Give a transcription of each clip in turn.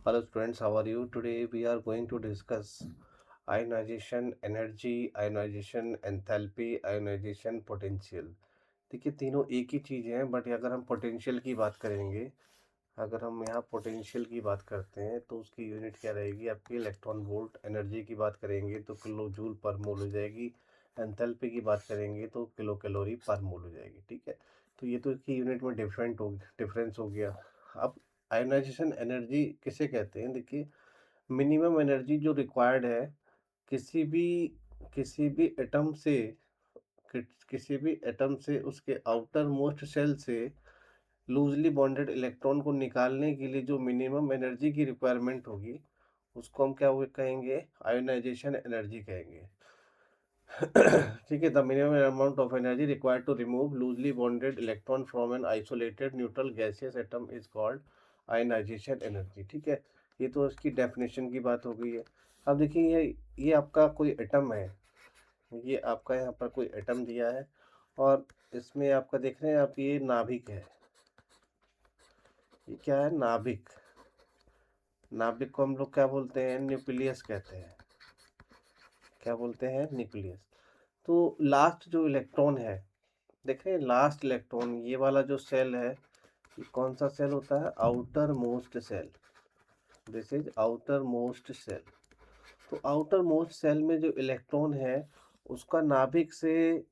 Hello students, how are you? Today we are going to discuss ionization energy, ionization enthalpy, ionization potential. देखिए तीनों एक ही चीज़ हैं, but अगर हम पोटेंशियल की बात करेंगे, अगर हम यहाँ पोटेंशियल की बात करते हैं तो उसकी यूनिट क्या रहेगी आपकी इलेक्ट्रॉन वोल्ट। एनर्जी की बात करेंगे तो किलो जूल पर मोल हो जाएगी। एंथैल्पी की बात करेंगे तो किलो कैलोरी पर मोल हो जाएगी। ठीक है, तो ये तो इसकी यूनिट में डिफरेंस हो गया। अब आयोनाइजेशन एनर्जी किसे कहते हैं? देखिए, मिनिमम एनर्जी जो रिक्वायर्ड है किसी भी किसी भी एटम से किसी भी एटम से उसके आउटर मोस्ट सेल से लूजली बॉन्डेड इलेक्ट्रॉन को निकालने के लिए जो मिनिमम एनर्जी की रिक्वायरमेंट होगी उसको हम क्या कहेंगे? आयोनाइजेशन एनर्जी कहेंगे। ठीक है, the minimum amount of energy required to remove loosely bonded electron from an isolated neutral gaseous atom is called ionization energy. ठीक है, ये तो इसकी डेफिनेशन की बात हो गई है। अब देखिए, ये आपका कोई एटम है, ये आपका यहाँ पर कोई एटम दिया है और इसमें आपका देख रहे हैं आप, ये नाभिक है। ये क्या है? नाभिक। नाभिक को हम लोग क्या बोलते हैं? न्यूक्लियस कहते हैं। क्या बोलते हैं? न्यूक्लियस। तो लास्ट जो इलेक्ट्रॉन है, देख रहे हैं लास्ट इलेक्ट्रॉन, ये वाला जो सेल है, ये कौन सा सेल होता है? Outermost cell. This is outermost cell. तो आउटर मोस्ट सेल में जो इलेक्ट्रॉन है उसका नाभिक से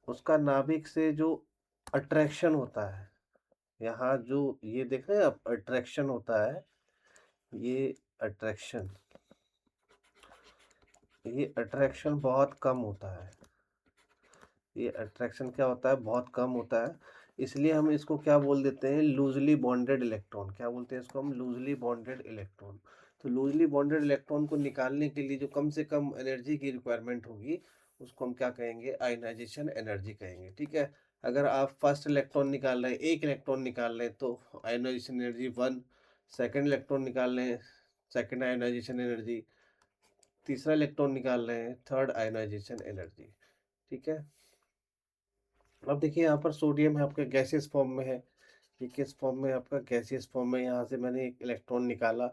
उसका नाभिक से जो अट्रैक्शन होता है, यहाँ जो ये देख रहे हैं आप, अट्रैक्शन होता है, ये अट्रैक्शन ये अट्रैक्शन बहुत कम होता है। ये अट्रैक्शन क्या होता है? बहुत कम होता है। इसलिए हम इसको क्या बोल देते हैं? Loosely bonded electron. क्या बोलते हैं इसको हम? Loosely bonded electron. तो लूजली बॉन्डेड इलेक्ट्रॉन को निकालने के लिए जो कम से कम एनर्जी की रिक्वायरमेंट होगी उसको हम क्या कहेंगे? आयनाइजेशन एनर्जी कहेंगे। ठीक है, अगर आप फर्स्ट इलेक्ट्रॉन निकाल रहे हैं, एक इलेक्ट्रॉन निकाल रहे हैं तो आयनाइजेशन एनर्जी 1। सेकेंड इलेक्ट्रॉन निकाल रहे हैं, सेकेंड आयनाइजेशन एनर्जी। तीसरा इलेक्ट्रॉन निकाल रहे हैं, थर्ड आयनाइजेशन एनर्जी। ठीक है, अब देखिए यहाँ पर सोडियम है आपका गैसियस फॉर्म में है। ये किस फॉर्म में है आपका? गैसियस फॉर्म में। यहाँ से मैंने एक इलेक्ट्रॉन निकाला,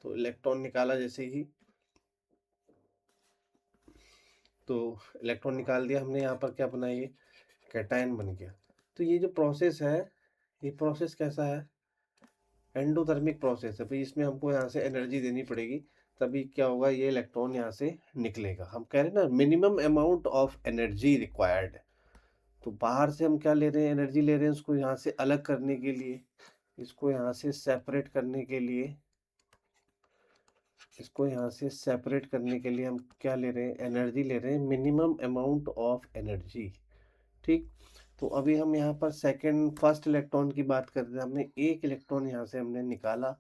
तो इलेक्ट्रॉन निकाला जैसे ही, तो इलेक्ट्रॉन निकाल दिया हमने, यहाँ पर क्या बना? ये कैटायन बन गया। तो ये जो प्रोसेस है, ये प्रोसेस कैसा है? एंडोथर्मिक प्रोसेस है। भाई इसमें हमको यहाँ से एनर्जी देनी पड़ेगी, तभी क्या होगा? ये इलेक्ट्रॉन यहाँ से निकलेगा। हम कह रहे हैं ना, minimum amount of energy required. तो बाहर से हम क्या ले रहे हैं? एनर्जी ले रहे हैं उसको यहाँ से अलग करने के लिए, इसको यहाँ से सेपरेट करने के लिए, हम क्या ले रहे हैं? एनर्जी ले रहे हैं, मिनिमम अमाउंट ऑफ एनर्जी। ठीक, तो अभी हम यहाँ पर फर्स्ट इलेक्ट्रॉन की बात कर रहे हैं। हमने एक इलेक्ट्रॉन यहाँ से हमने निकाला,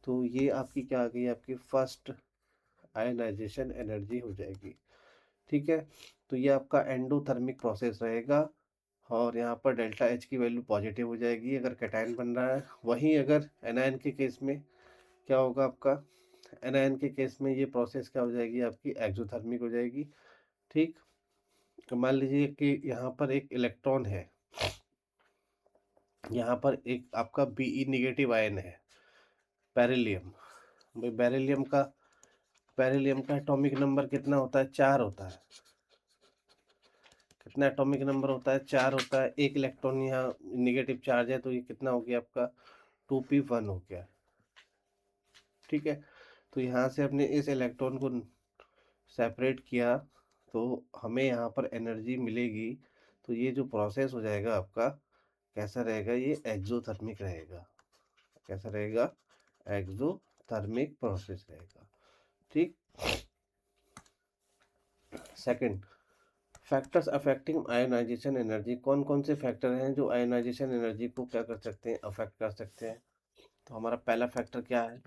तो ये आपकी क्या आ गई? आपकी फर्स्ट आयनाइजेशन एनर्जी हो जाएगी। ठीक है, तो ये आपका एंडोथर्मिक प्रोसेस रहेगा और यहाँ पर डेल्टा एच की वैल्यू पॉजिटिव हो जाएगी अगर कैटायन बन रहा है। वहीं अगर एनायन के केस में क्या होगा आपका? एनायन के केस में ये प्रोसेस क्या हो जाएगी आपकी? एक्सोथर्मिक हो जाएगी। ठीक, तो मान लीजिए कि यहाँ पर एक इलेक्ट्रॉन है, यहाँ पर एक आपका Be निगेटिव आयन है, बेरिलियम। भाई बेरिलियम का एटॉमिक नंबर कितना होता है? 4 होता है। कितना एटॉमिक नंबर होता है? 4 होता है। एक इलेक्ट्रॉन यहाँ निगेटिव चार्ज है, तो ये कितना हो गया आपका? 2p1 हो गया। ठीक है, तो यहाँ से अपने इस इलेक्ट्रॉन को सेपरेट किया, तो हमें यहाँ पर एनर्जी मिलेगी। तो ये जो प्रोसेस हो जाएगा आपका, कैसा रहेगा? ये एक्सोथर्मिक रहेगा। कैसा रहेगा? एक्सोथर्मिक प्रोसेस रहेगा। ठीक, second, factors affecting ionization energy. कौन कौन से फैक्टर हैं जो आयोनाइजेशन एनर्जी को क्या कर सकते हैं? अफेक्ट कर सकते हैं। तो हमारा पहला फैक्टर क्या है?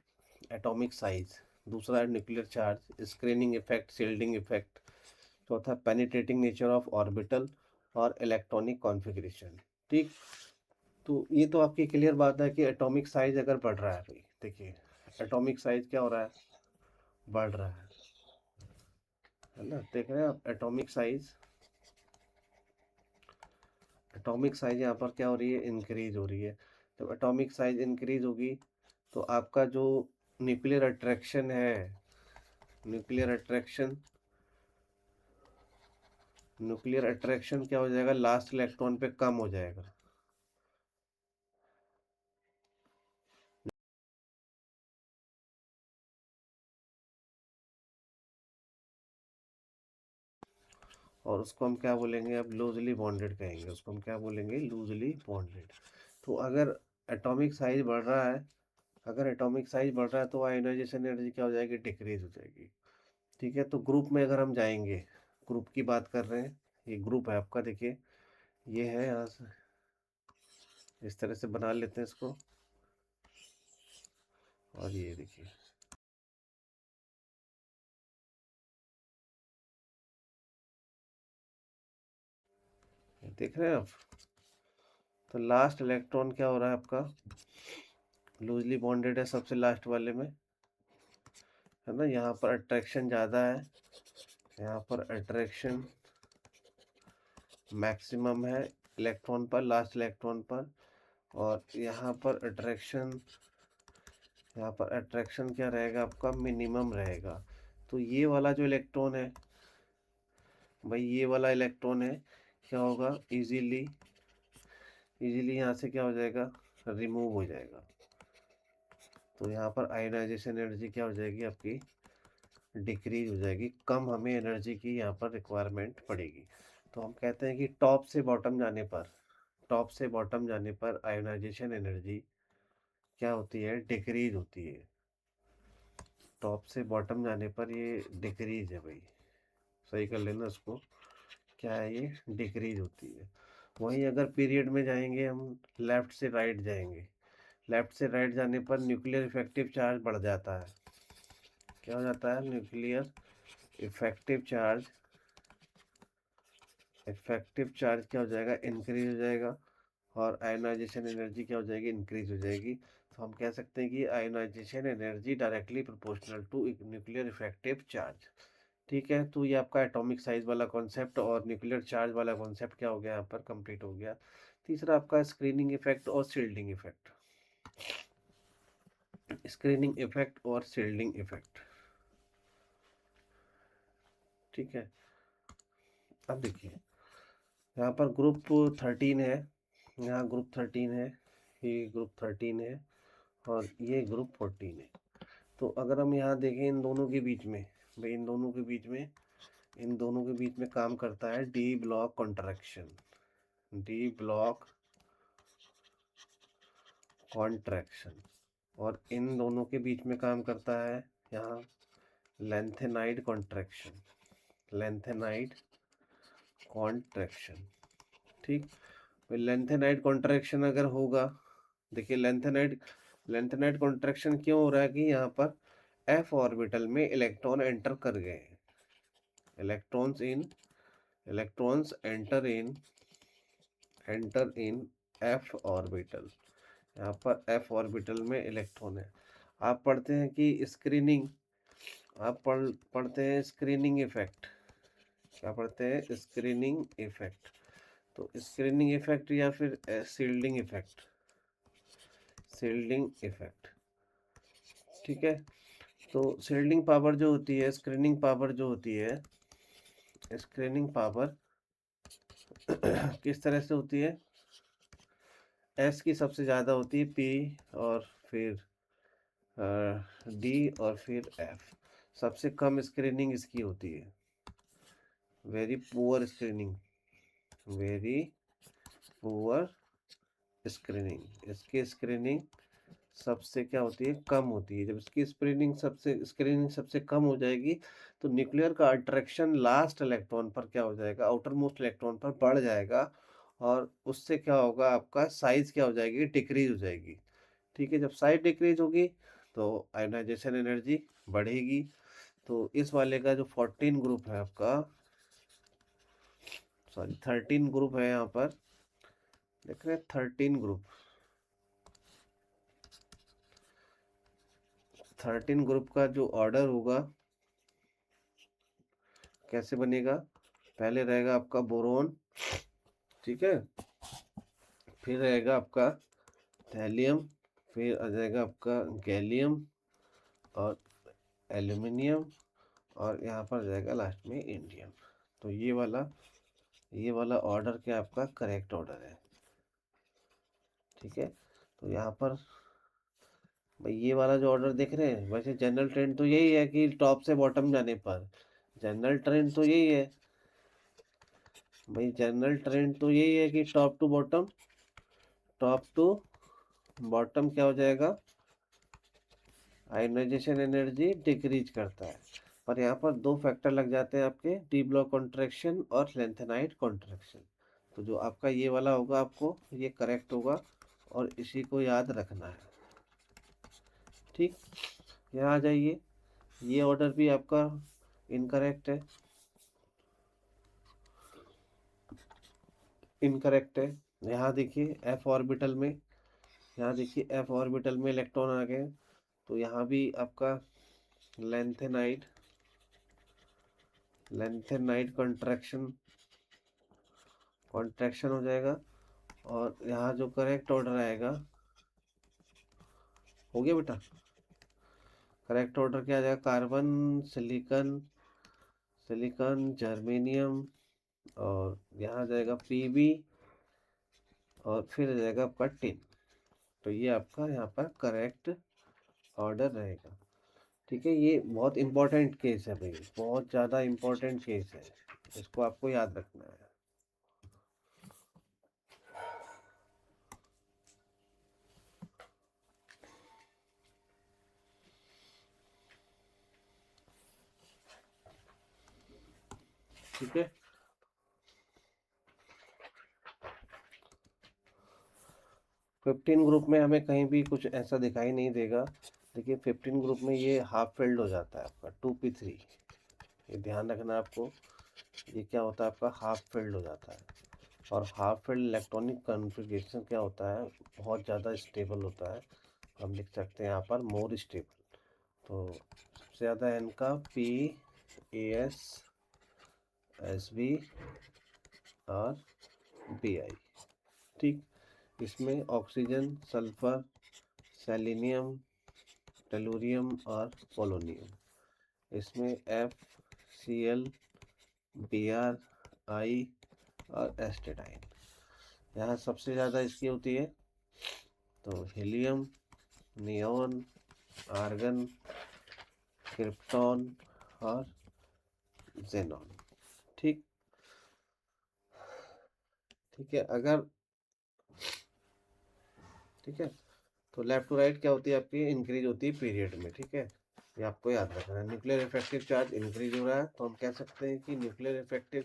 Atomic size. दूसरा है nuclear charge, screening effect, shielding effect. चौथा, पेनिट्रेटिंग नेचर ऑफ ऑर्बिटल और इलेक्ट्रॉनिक कॉन्फ़िगरेशन। ठीक, तो ये तो आपकी क्लियर बात है कि एटॉमिक साइज अगर बढ़ रहा है, भाई देखिए एटॉमिक साइज क्या हो रहा है? बढ़ रहा है ना? देख रहे हैं आप, एटॉमिक साइज यहाँ पर क्या हो रही है? इंक्रीज हो रही है। जब एटॉमिक साइज इंक्रीज होगी तो आपका जो न्यूक्लियर अट्रैक्शन है, न्यूक्लियर अट्रैक्शन, न्यूक्लियर अट्रैक्शन क्या हो जाएगा, लास्ट इलेक्ट्रॉन पे कम हो जाएगा। और उसको हम क्या बोलेंगे, अब लूजली बॉन्डेड कहेंगे, उसको हम क्या बोलेंगे, लूजली बॉन्डेड। तो अगर एटॉमिक साइज बढ़ रहा है, अगर एटॉमिक साइज बढ़ रहा है तो आयोनाइजेशन एनर्जी क्या हो जाएगी, डिक्रीज हो जाएगी। ठीक है, तो ग्रुप में अगर हम जाएंगे, ग्रुप की बात कर रहे हैं, ये ग्रुप है आपका, देखिए ये है, यहाँ से इस तरह से बना लेते हैं इसको, और ये देखिए, देख रहे हैं आप। तो लास्ट इलेक्ट्रॉन क्या हो रहा है आपका, लूजली बॉन्डेड है सबसे लास्ट वाले में, है ना। यहाँ पर अट्रैक्शन ज़्यादा है, यहाँ पर अट्रैक्शन मैक्सिमम है इलेक्ट्रॉन पर, लास्ट इलेक्ट्रॉन पर। और यहाँ पर अट्रैक्शन, यहाँ पर अट्रैक्शन क्या रहेगा आपका, मिनिमम रहेगा। तो ये वाला जो इलेक्ट्रॉन है भाई, ये वाला इलेक्ट्रॉन है, क्या होगा, इजीली, इजीली यहाँ से क्या हो जाएगा, रिमूव हो जाएगा। तो यहाँ पर आयोनाइजेशन एनर्जी क्या हो जाएगी आपकी, डिक्रीज हो जाएगी, कम हमें एनर्जी की यहाँ पर रिक्वायरमेंट पड़ेगी। तो हम कहते हैं कि टॉप से बॉटम जाने पर, टॉप से बॉटम जाने पर आयोनाइजेशन एनर्जी क्या होती है, डिक्रीज होती है। टॉप से बॉटम जाने पर ये डिक्रीज है भाई, सही कर लेना इसको, क्या है ये, डिक्रीज होती है। वहीं अगर पीरियड में जाएंगे हम, लेफ्ट से राइट जाएंगे, लेफ्ट से राइट जाने पर न्यूक्लियर इफेक्टिव चार्ज बढ़ जाता है। क्या हो जाता है, nuclear effective charge, effective charge क्या हो जाएगा, इंक्रीज हो जाएगा। और आयोनाइजेशन एनर्जी क्या हो जाएगी, इंक्रीज हो जाएगी। तो हम कह सकते हैं कि ionization energy directly proportional to nuclear effective charge. ठीक है, तो ये आपका एटॉमिक साइज वाला कॉन्सेप्ट और न्यूक्लियर चार्ज वाला कॉन्सेप्ट क्या हो गया, यहाँ पर कंप्लीट हो गया। तीसरा आपका स्क्रीनिंग इफेक्ट और शील्डिंग इफेक्ट, स्क्रीनिंग इफेक्ट और शील्डिंग इफेक्ट। ठीक है, अब देखिए, यहाँ पर ग्रुप 13 है, यहाँ ग्रुप 13 है, ये ग्रुप 13 है, और ये ग्रुप 14 है। तो अगर हम यहाँ देखें इन दोनों के बीच में, भाई इन दोनों के बीच में, इन दोनों के बीच में काम करता है D block contraction, D block contraction. और इन दोनों के बीच में काम करता है यहाँ लेंथेनाइड कॉन्ट्रैक्शन, लेंथेनाइड कॉन्ट्रैक्शन। ठीक, लेंथेनाइड कॉन्ट्रैक्शन अगर होगा, देखिए लेंथेनाइड, लेंथेनाइड कॉन्ट्रैक्शन क्यों हो रहा है कि यहाँ पर एफ ऑर्बिटल में इलेक्ट्रॉन एंटर कर गए हैं, electrons in, electrons enter in F orbital, यहाँ पर एफ ऑर्बिटल में इलेक्ट्रॉन है। आप पढ़ते हैं कि स्क्रीनिंग, आप पढ़ते हैं स्क्रीनिंग इफेक्ट, क्या पढ़ते हैं, स्क्रीनिंग इफेक्ट। तो स्क्रीनिंग इफेक्ट या फिर शील्डिंग इफेक्ट, शील्डिंग इफेक्ट। ठीक है, तो शील्डिंग पावर जो होती है, स्क्रीनिंग पावर जो होती है, स्क्रीनिंग पावर किस तरह से होती है, एस की सबसे ज़्यादा होती है, पी और फिर डी और फिर एफ। सबसे कम स्क्रीनिंग इसकी होती है, very poor screening, very poor screening, इसकी स्क्रीनिंग सबसे क्या होती है, कम होती है। जब इसकी स्क्रीनिंग सबसे कम हो जाएगी तो न्यूक्लियर का अट्रैक्शन लास्ट इलेक्ट्रॉन पर क्या हो जाएगा, आउटर मोस्ट इलेक्ट्रॉन पर बढ़ जाएगा, और उससे क्या होगा, आपका साइज क्या हो जाएगी, डिक्रीज हो जाएगी। ठीक है, जब साइज डिक्रीज होगी तो आयोनाइजेशन एनर्जी बढ़ेगी। तो इस वाले का जो 14 ग्रुप है आपका, सॉरी 13 ग्रुप है, यहाँ पर देख रहे हैं 13 ग्रुप, 13 ग्रुप का जो ऑर्डर होगा कैसे बनेगा, पहले रहेगा आपका बोरोन, ठीक है, फिर रहेगा आपका थैलियम, फिर आ जाएगा आपका गैलियम, और एल्यूमिनियम, और यहाँ पर जाएगा लास्ट में इंडियम। तो ये वाला ऑर्डर क्या आपका करेक्ट ऑर्डर है, ठीक है। तो यहाँ पर भाई ये वाला जो ऑर्डर देख रहे हैं, वैसे जनरल ट्रेंड तो यही है कि टॉप से बॉटम जाने पर, जनरल ट्रेंड तो यही है भाई, जनरल ट्रेंड तो यही है कि top to bottom, top to bottom क्या हो जाएगा, आयोनाइजेशन एनर्जी डिक्रीज करता है। पर यहाँ पर दो फैक्टर लग जाते हैं आपके, डी ब्लॉक कॉन्ट्रैक्शन और लेंथेनाइट कॉन्ट्रैक्शन। तो जो आपका ये वाला होगा आपको ये करेक्ट होगा, और इसी को याद रखना है, ठीक। यहाँ आ जाइए, ये ऑर्डर भी आपका इनकरेक्ट है, इनकरेक्ट है। यहाँ देखिए एफ ऑर्बिटल में, यहाँ देखिए एफ ऑर्बिटल में इलेक्ट्रॉन आ गए, तो यहाँ भी आपका लेंथेनाइट लेंथेनाइट कॉन्ट्रैक्शन कॉन्ट्रैक्शन हो जाएगा। और यहाँ जो करेक्ट ऑर्डर आएगा, हो गया बेटा, करेक्ट ऑर्डर क्या आ जाएगा, कार्बन, सिलिकॉन, सिलिकॉन, जर्मेनियम, और यहाँ जाएगा पीबी, और फिर जाएगा आपका टिन। तो ये आपका यहाँ पर करेक्ट ऑर्डर रहेगा, ठीक है। ये बहुत इंपॉर्टेंट केस है भाई, बहुत ज़्यादा इंपॉर्टेंट केस है, इसको आपको याद रखना है, ठीक है। 15 ग्रुप में हमें कहीं भी कुछ ऐसा दिखाई नहीं देगा। देखिए 15 ग्रुप में ये हाफ फिल्ड हो जाता है आपका 2p3, ये ध्यान रखना आपको, ये क्या होता है आपका हाफ फिल्ड हो जाता है। और हाफ फील्ड इलेक्ट्रॉनिक कॉन्फ़िगरेशन क्या होता है, बहुत ज़्यादा स्टेबल होता है, हम लिख सकते हैं यहाँ पर मोर स्टेबल। तो सबसे ज़्यादा इनका पी, ए एस बी और बी आई, ठीक। इसमें ऑक्सीजन, सल्फर, सेलेनियम, टेलुरियम और पोलोनियम, इसमें F, C L, B R, I और एस्टेटाइन। यहाँ सबसे ज़्यादा इसकी होती है तो हीलियम, नियॉन, आर्गन, क्रिप्टॉन और जेनॉन, ठीक। ठीक है, अगर ठीक है, तो लेफ्ट टू राइट क्या होती है आपकी, इंक्रीज होती है पीरियड में, ठीक है। ये आपको याद रखना है, न्यूक्लियर इफेक्टिव चार्ज इंक्रीज हो रहा है, तो हम कह सकते हैं कि nuclear effective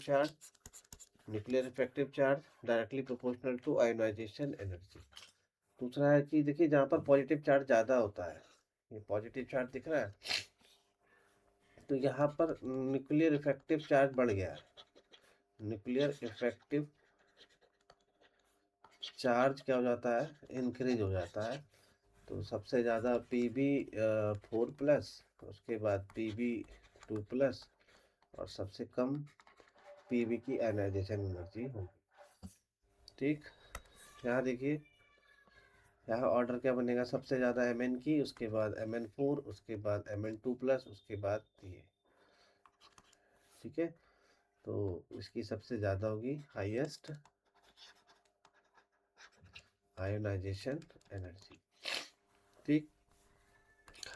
charge directly proportional to ionization energy. दूसरा है कि देखिए जहाँ पर पॉजिटिव चार्ज ज़्यादा होता है, ये पॉजिटिव चार्ज दिख रहा है, तो यहाँ पर न्यूक्लियर इफेक्टिव चार्ज बढ़ गया है, न्यूक्लियर इफेक्टिव चार्ज क्या हो जाता है, इंक्रीज हो जाता है। तो सबसे ज़्यादा पी बी 4+, उसके बाद पी बी 2+, और सबसे कम पी बी की आयनाइजेशन एनर्जी होगी, ठीक। यहाँ देखिए, यहाँ ऑर्डर क्या बनेगा, सबसे ज़्यादा एम एन की, उसके बाद Mn4, उसके बाद Mn2+, उसके बाद ये, ठीक है। तो इसकी सबसे ज़्यादा होगी हाईएस्ट आयोनाइजेशन एनर्जी, ठीक।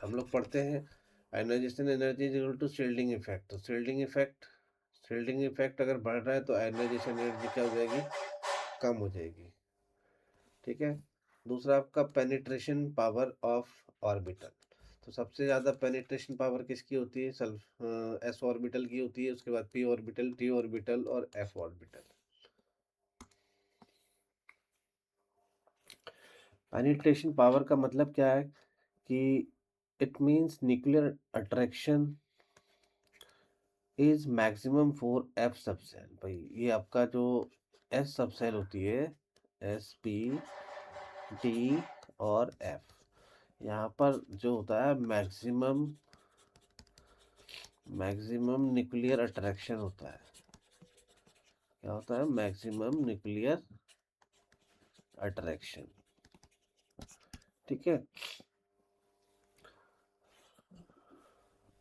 हम लोग पढ़ते हैं ionization energy is equal to shielding effect. तो शील्डिंग इफेक्ट अगर बढ़ रहा है तो आयोनाइजेशन एनर्जी क्या हो जाएगी, कम हो जाएगी, ठीक है। दूसरा आपका पेनिट्रेशन पावर ऑफ ऑर्बिटल। तो सबसे ज़्यादा पेनिट्रेशन पावर किसकी होती है, एस ऑर्बिटल की होती है, उसके बाद पी ऑर्बिटल, टी ऑर्बिटल और एफ ऑर्बिटल। पेनिट्रेशन पावर का मतलब क्या है कि it means nuclear attraction is maximum for F subshell. भाई ये आपका जो एस सबसेल होती है, एस पी डी और एफ, यहाँ पर जो होता है मैक्सिमम न्यूक्लियर अट्रैक्शन होता है, क्या होता है, मैक्सिमम न्यूक्लियर अट्रैक्शन, ठीक है।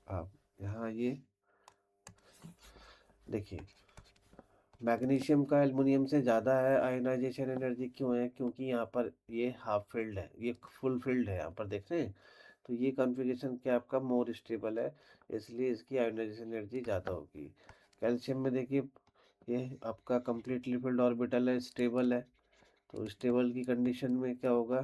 अब यहाँ ये देखिए, मैग्नीशियम का एल्युमिनियम से ज़्यादा है आयनाइजेशन एनर्जी। क्यों है? क्योंकि यहाँ पर ये हाफ फील्ड है, ये फुल फील्ड है, यहाँ पर देख रहे हैं। तो ये कॉन्फ़िगरेशन क्या आपका मोर स्टेबल है, इसलिए इसकी आयनाइजेशन एनर्जी ज़्यादा होगी। कैल्शियम में देखिए, ये आपका कम्प्लीटली फील्ड ऑर्बिटल है, स्टेबल है। तो स्टेबल की कंडीशन में क्या होगा,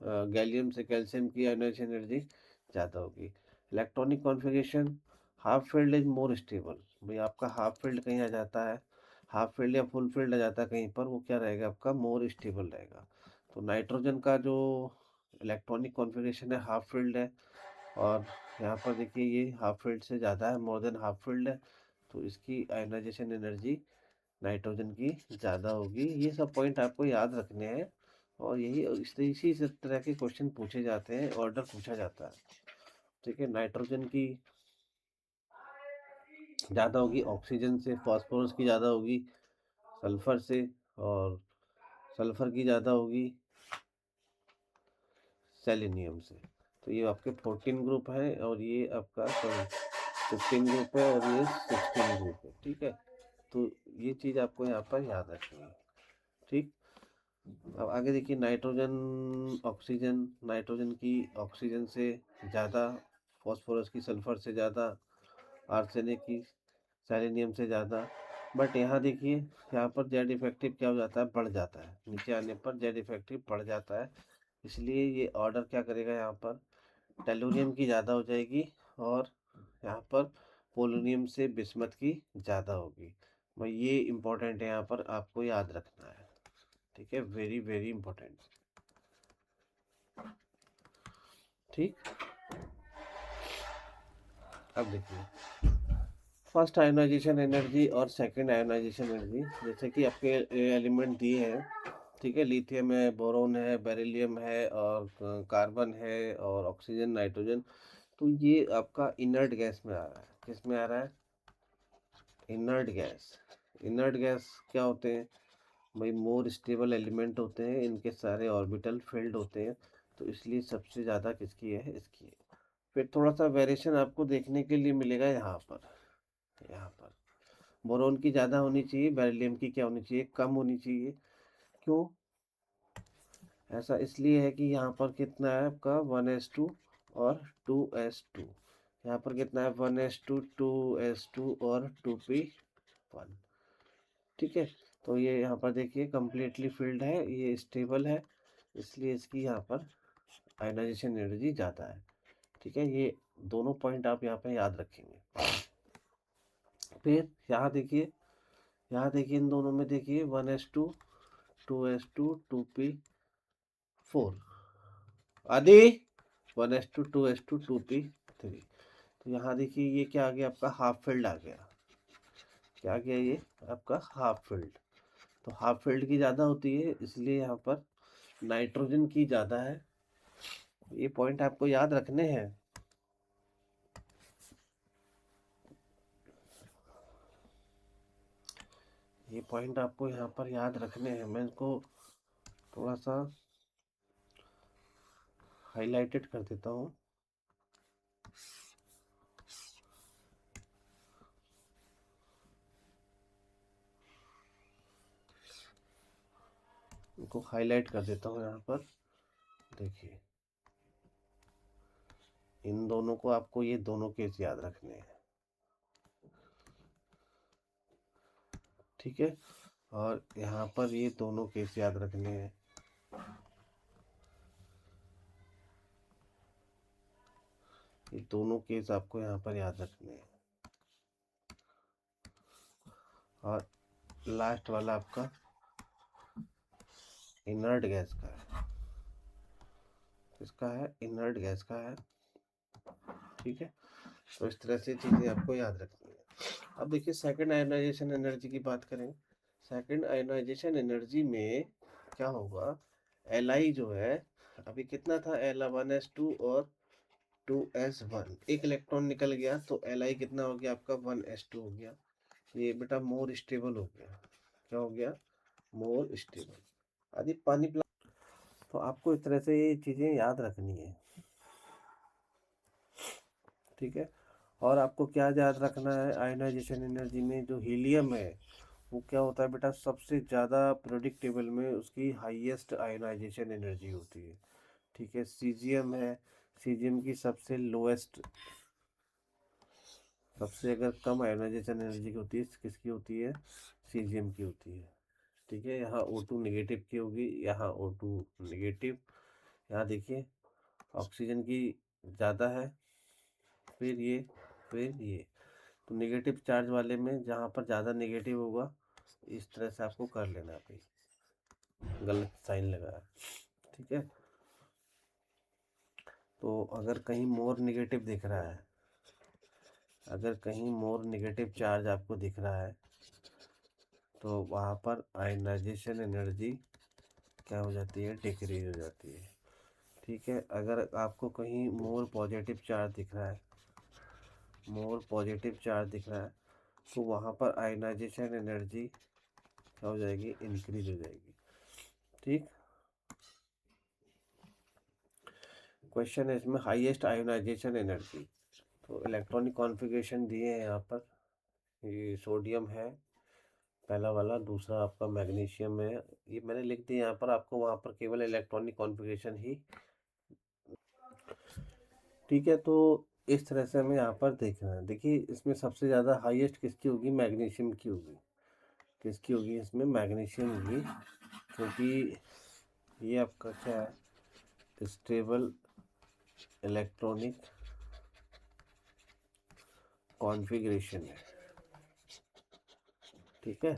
गैलियम से कैल्शियम की आयनाइजेशन एनर्जी ज़्यादा होगी। Electronic configuration, half field is more stable. भाई आपका हाफ फील्ड कहीं आ जाता है, हाफ फील्ड या फुल फील्ड आ जाता है कहीं पर, वो क्या रहेगा आपका, मोर स्टेबल रहेगा। तो नाइट्रोजन का जो इलेक्ट्रॉनिक कॉन्फ़िगरेशन है हाफ फील्ड है, और यहाँ पर देखिए ये हाफ फील्ड से ज़्यादा है, मोर देन हाफ फील्ड है। तो इसकी आयनाइजेशन एनर्जी नाइट्रोजन की ज़्यादा होगी। ये सब पॉइंट आपको याद रखने हैं, और यही इसी तरह के क्वेश्चन पूछे जाते हैं, ऑर्डर पूछा जाता है। ठीक है, नाइट्रोजन की ज़्यादा होगी ऑक्सीजन से, फास्फोरस की ज़्यादा होगी सल्फर से, और सल्फर की ज़्यादा होगी सेलेनियम से। तो ये आपके 14 ग्रुप हैं, और ये आपका 15 ग्रुप है, और ये 16 ग्रुप है। ठीक है, तो ये चीज़ आपको यहाँ पर याद रखनी है। ठीक, अब आगे देखिए, नाइट्रोजन ऑक्सीजन, नाइट्रोजन की ऑक्सीजन से ज़्यादा, फास्फोरस की सल्फर से ज़्यादा, आर्सेनिक की सेलेनियम से ज़्यादा। बट यहाँ देखिए, यहाँ पर जेड इफेक्टिव क्या हो जाता है, बढ़ जाता है, नीचे आने पर जेड इफेक्टिव बढ़ जाता है। इसलिए ये ऑर्डर क्या करेगा, यहाँ पर टेलुरियम की ज़्यादा हो जाएगी, और यहाँ पर पोलोनियम से बिस्मथ की ज़्यादा होगी। भाई ये इम्पोर्टेंट है, यहाँ पर आपको याद रखना है। ठीक है, वेरी वेरी इंपॉर्टेंट। ठीक, अब देखिए, फर्स्ट आयोनाइजेशन एनर्जी और सेकंड आयोनाइजेशन एनर्जी, जैसे कि आपके एलिमेंट दिए हैं। ठीक है, लिथियम है, बोरोन है, बेरिलियम है, और कार्बन है, और ऑक्सीजन, नाइट्रोजन। तो ये आपका इनर्ट गैस में आ रहा है। किस में आ रहा है? Inert gas. इनर्ट गैस क्या होते हैं भाई? मोर स्टेबल एलिमेंट होते हैं, इनके सारे ऑर्बिटल फिल्ड होते हैं। तो इसलिए सबसे ज़्यादा किसकी है? इसकी है। फिर थोड़ा सा वेरिएशन आपको देखने के लिए मिलेगा यहाँ पर। यहाँ पर बोरोन की ज़्यादा होनी चाहिए, बेरिलियम की क्या होनी चाहिए? कम होनी चाहिए। क्यों ऐसा? इसलिए है कि यहाँ पर कितना है आपका 1s2 और 2s2। यहाँ पर कितना है? 1s2, 2s2 और 2p1। ठीक है, तो ये यहाँ पर देखिए कम्प्लीटली फिल्ड है, ये स्टेबल है, इसलिए इसकी यहाँ पर आयनाइजेशन एनर्जी ज़्यादा है। ठीक है, ये दोनों पॉइंट आप यहाँ पे याद रखेंगे। फिर यहाँ देखिए इन दोनों में देखिए 1s2, 2s2, 2p4 आदि, 1s2, 2s2, 2p3। तो यहाँ देखिए ये क्या आ गया आपका? हाफ फील्ड आ गया। क्या आ गया? ये आपका हाफ फील्ड। तो हाफ फील्ड की ज़्यादा होती है, इसलिए यहाँ पर नाइट्रोजन की ज़्यादा है। ये पॉइंट आपको याद रखने हैं। ये पॉइंट आपको यहाँ पर याद रखने हैं। मैं इसको थोड़ा सा हाईलाइटेड कर देता हूँ। इनको हाईलाइट कर देता हूँ यहाँ पर। देखिए, इन दोनों को आपको ये दोनों केस याद रखने हैं। ठीक है, और यहाँ पर ये दोनों केस याद रखने हैं। ये दोनों केस आपको यहाँ पर याद रखने हैं। और लास्ट वाला आपका इनर्ट गैस का है। किसका है? इनर्ट गैस का है। ठीक है, तो इस तरह से चीज़ें आपको याद रखनी है। अब देखिए, सेकंड आयोनाइजेशन एनर्जी की बात करें। सेकंड आयोनाइजेशन एनर्जी में क्या होगा? Li जो है, अभी कितना था? L1s2 और 2s1, एक इलेक्ट्रॉन निकल गया, तो Li कितना हो गया आपका? 1s2 हो गया। ये बेटा मोर स्टेबल हो गया। क्या हो गया? More stable. आदि पानी प्ला। तो आपको इस तरह से ये चीज़ें याद रखनी है। ठीक है, और आपको क्या याद रखना है, आयनाइजेशन एनर्जी में जो हीलियम है वो क्या होता है बेटा, सबसे ज़्यादा पीरियोडिक टेबल में उसकी हाईएस्ट आयनाइजेशन एनर्जी होती है। ठीक है, सीजियम है, सीजियम की सबसे लोएस्ट, सबसे अगर कम आयोनाइजेशन एनर्जी की होती है, किसकी होती है, सीजियम की होती है। ठीक है, यहाँ O2 नेगेटिव की होगी, यहाँ O2 नेगेटिव। यहाँ देखिए ऑक्सीजन की ज़्यादा है, फिर ये, फिर ये। तो नेगेटिव चार्ज वाले में जहाँ पर ज़्यादा नेगेटिव होगा, इस तरह से आपको कर लेना है भाई, गलत साइन लगा है। ठीक है, तो अगर कहीं मोर नेगेटिव दिख रहा है, अगर कहीं मोर नेगेटिव चार्ज आपको दिख रहा है, तो वहाँ पर आयनाइजेशन एनर्जी क्या हो जाती है, डिक्रीज हो जाती है। ठीक है, अगर आपको कहीं मोर पॉजिटिव चार्ज दिख रहा है, मोर पॉजिटिव चार्ज दिख रहा है, तो वहाँ पर आयनाइजेशन एनर्जी क्या हो जाएगी, इंक्रीज हो जाएगी। ठीक, क्वेश्चन है इसमें हाईएस्ट आयोनाइजेशन एनर्जी। तो इलेक्ट्रॉनिक कॉन्फ़िगरेशन दिए हैं यहाँ पर, ये सोडियम है पहला वाला, दूसरा आपका मैग्नीशियम है, ये मैंने लिख दिया यहाँ पर आपको, वहाँ पर केवल इलेक्ट्रॉनिक कॉन्फ़िगरेशन ही। ठीक है, तो इस तरह से हमें यहाँ पर देखना है। देखिए इसमें सबसे ज़्यादा हाईएस्ट किसकी होगी, मैग्नीशियम की होगी। किसकी होगी, इसमें मैग्नीशियम होगी, क्योंकि ये आपका क्या है, स्टेबल इलेक्ट्रॉनिक कॉन्फ़िगरेशन है। ठीक है,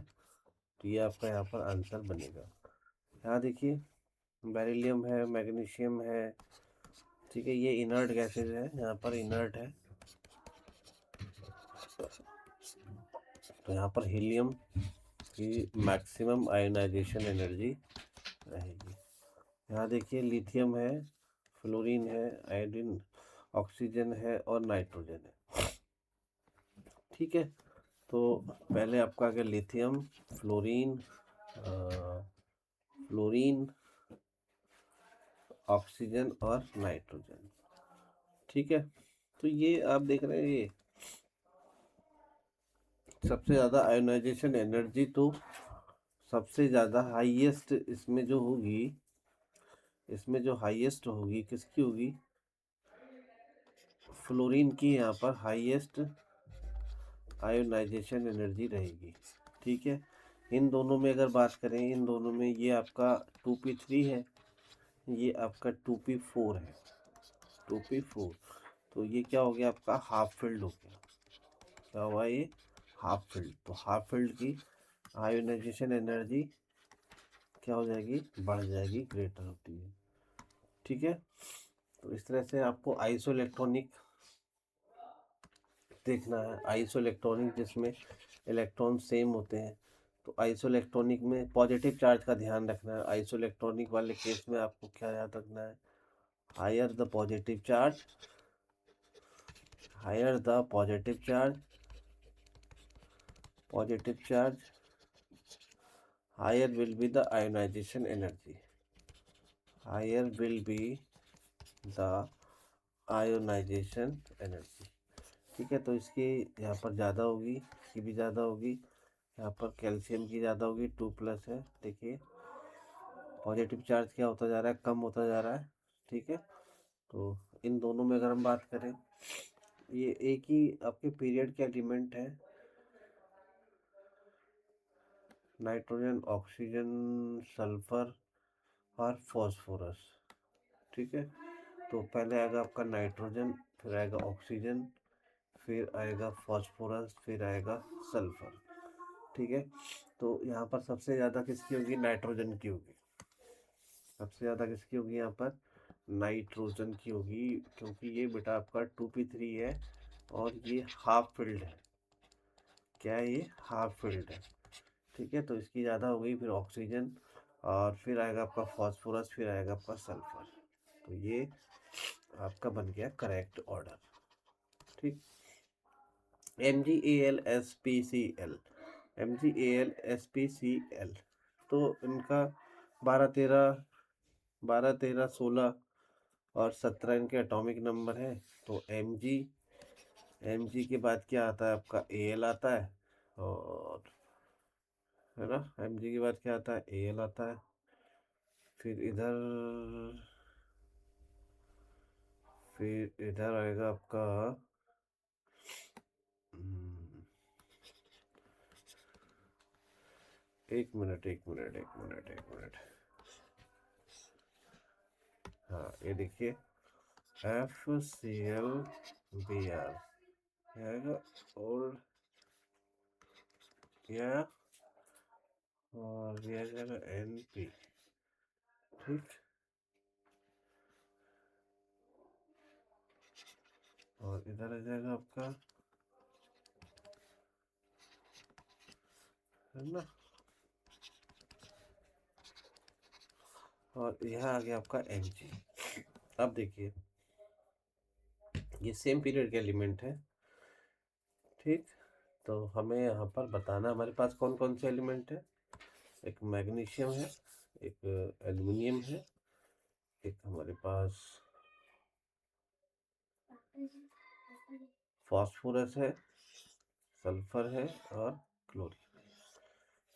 तो ये आपका यहाँ पर आंसर बनेगा। यहाँ देखिए बेरिलियम है, मैग्नीशियम है। ठीक है, ये इनर्ट गैसेज है, यहाँ पर इनर्ट है, तो यहाँ पर हीलियम की मैक्सिमम आयोनाइजेशन एनर्जी रहेगी। यहाँ देखिए लिथियम है, फ्लोरीन है, आयोडीन, ऑक्सीजन है और नाइट्रोजन है। ठीक है, तो पहले आपका आ गया लिथियम, फ्लोरीन, फ्लोरीन, ऑक्सीजन और नाइट्रोजन। ठीक है, तो ये आप देख रहे हैं, ये सबसे ज़्यादा आयोनाइजेशन एनर्जी तो सबसे ज़्यादा हाईएस्ट इसमें जो होगी, इसमें जो हाईएस्ट होगी किसकी होगी, फ्लोरीन की यहाँ पर हाईएस्ट आयोनाइजेशन एनर्जी रहेगी। ठीक है, इन दोनों में अगर बात करें, इन दोनों में ये आपका 2p3 है, ये आपका 2p4 है, 2p4। तो ये क्या हो गया आपका, हाफ फिल्ड हो गया। क्या हुआ ये, हाफ फिल्ड। तो हाफ फिल्ड की आयोनाइजेशन एनर्जी क्या हो जाएगी, बढ़ जाएगी, ग्रेटर होती है। ठीक है, तो इस तरह से आपको आइसो इलेक्ट्रॉनिक देखना है, आइसो इलेक्ट्रॉनिक जिसमें इलेक्ट्रॉन सेम होते हैं। तो आइसो इलेक्ट्रॉनिक में पॉजिटिव चार्ज का ध्यान रखना है। आइसो इलेक्ट्रॉनिक वाले केस में आपको क्या याद रखना है, higher the positive charge, higher the positive charge, positive charge, higher will be the ionization energy, higher will be the ionization energy. ठीक है, तो इसकी यहाँ पर ज़्यादा होगी, इसकी भी ज़्यादा होगी, यहाँ पर कैल्शियम की ज़्यादा होगी, 2+ है। देखिए पॉजिटिव चार्ज क्या होता जा रहा है, कम होता जा रहा है। ठीक है, तो इन दोनों में अगर हम बात करें, ये एक ही आपके पीरियड के एलिमेंट है, नाइट्रोजन, ऑक्सीजन, सल्फर और फॉस्फोरस। ठीक है, तो पहले आएगा आपका नाइट्रोजन, फिर आएगा ऑक्सीजन, फिर आएगा फॉस्फोरस, फिर आएगा सल्फर। ठीक है, तो यहाँ पर सबसे ज़्यादा किसकी होगी, नाइट्रोजन की होगी। सबसे ज़्यादा किसकी होगी यहाँ पर, नाइट्रोजन की होगी, क्योंकि ये बेटा आपका 2p3 है और ये हाफ फिल्ड है। क्या है ये, हाफ फिल्ड है। ठीक है, तो इसकी ज़्यादा हो गई, फिर ऑक्सीजन, और फिर आएगा आपका फॉस्फोरस, फिर आएगा आपका सल्फर। तो ये आपका बन गया करेक्ट ऑर्डर। ठीक, MgAlSpCl, MgAlSpCl, तो इनका 12, 13, 16 और 17 इनके एटॉमिक नंबर है। तो Mg Mg के बाद क्या आता है आपका Al आता है, और है ना, Mg के बाद क्या आता है, Al आता है। फिर इधर आएगा आपका हम्म, एक मिनट। हाँ ये देखिए, FCl Br आएगा, और यह, और ये आ जाएगा NP। ठीक, और इधर आ जाएगा आपका, है ना, और यह आ गया आपका Mg। अब देखिए, ये सेम पीरियड के एलिमेंट है। ठीक, तो हमें यहाँ पर बताना हमारे पास कौन कौन से एलिमेंट है। एक मैग्नीशियम है, एक एल्युमिनियम है, एक हमारे पास फास्फोरस है, सल्फर है, और क्लोरीन।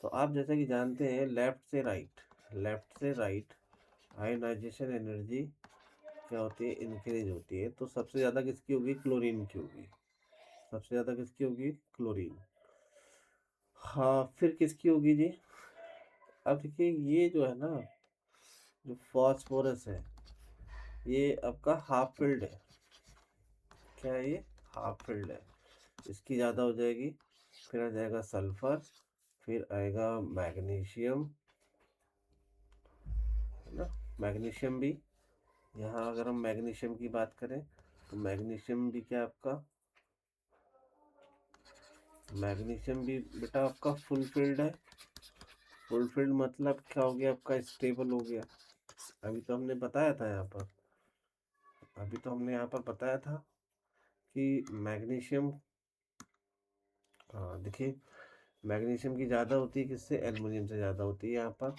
तो आप जैसे कि जानते हैं, लेफ्ट से राइट आयोनाइजेशन एनर्जी क्या होती है, इंक्रीज होती है। तो सबसे ज़्यादा किसकी होगी, क्लोरीन की होगी। सबसे ज़्यादा किसकी होगी, क्लोरीन। हाँ, फिर किसकी होगी जी। अब देखिए, ये जो है ना, जो फॉस्फोरस है, ये आपका हाफ फिल्ड है। क्या है ये, हाफ फिल्ड है। इसकी ज़्यादा हो जाएगी। फिर आ जाएगा सल्फर, फिर आएगा मैग्नीशियम, है ना, मैग्नीशियम भी। यहाँ अगर हम मैग्नीशियम की बात करें, तो मैग्नीशियम भी क्या आपका, मैग्नीशियम भी बेटा आपका फुल फील्ड है। फुल फील्ड मतलब क्या हो गया आपका, स्टेबल हो गया। अभी तो हमने बताया था यहाँ पर, अभी तो हमने यहाँ पर बताया था कि मैग्नीशियम, हाँ देखिए, मैग्नीशियम की ज़्यादा होती है किससे, एल्युमिनियम से ज़्यादा होती है। यहाँ पर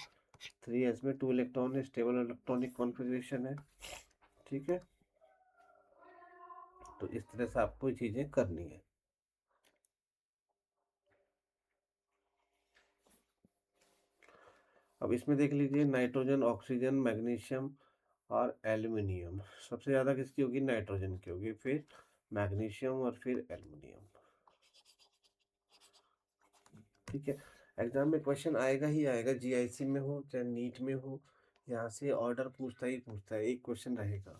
3s में 2 इलेक्ट्रॉन है, स्टेबल इलेक्ट्रॉनिक कॉन्फ़िगरेशन है। ठीक है, तो इस तरह से आपको ये चीज़ें करनी है। अब इसमें देख लीजिए, नाइट्रोजन, ऑक्सीजन, मैग्नीशियम और एल्युमिनियम। सबसे ज़्यादा किसकी होगी, नाइट्रोजन की होगी, फिर मैग्नीशियम, और फिर एल्युमिनियम। ठीक है, एग्जाम में क्वेश्चन आएगा ही आएगा, जीआईसी में हो चाहे नीट में हो, यहाँ से ऑर्डर पूछता ही पूछता है, एक क्वेश्चन रहेगा।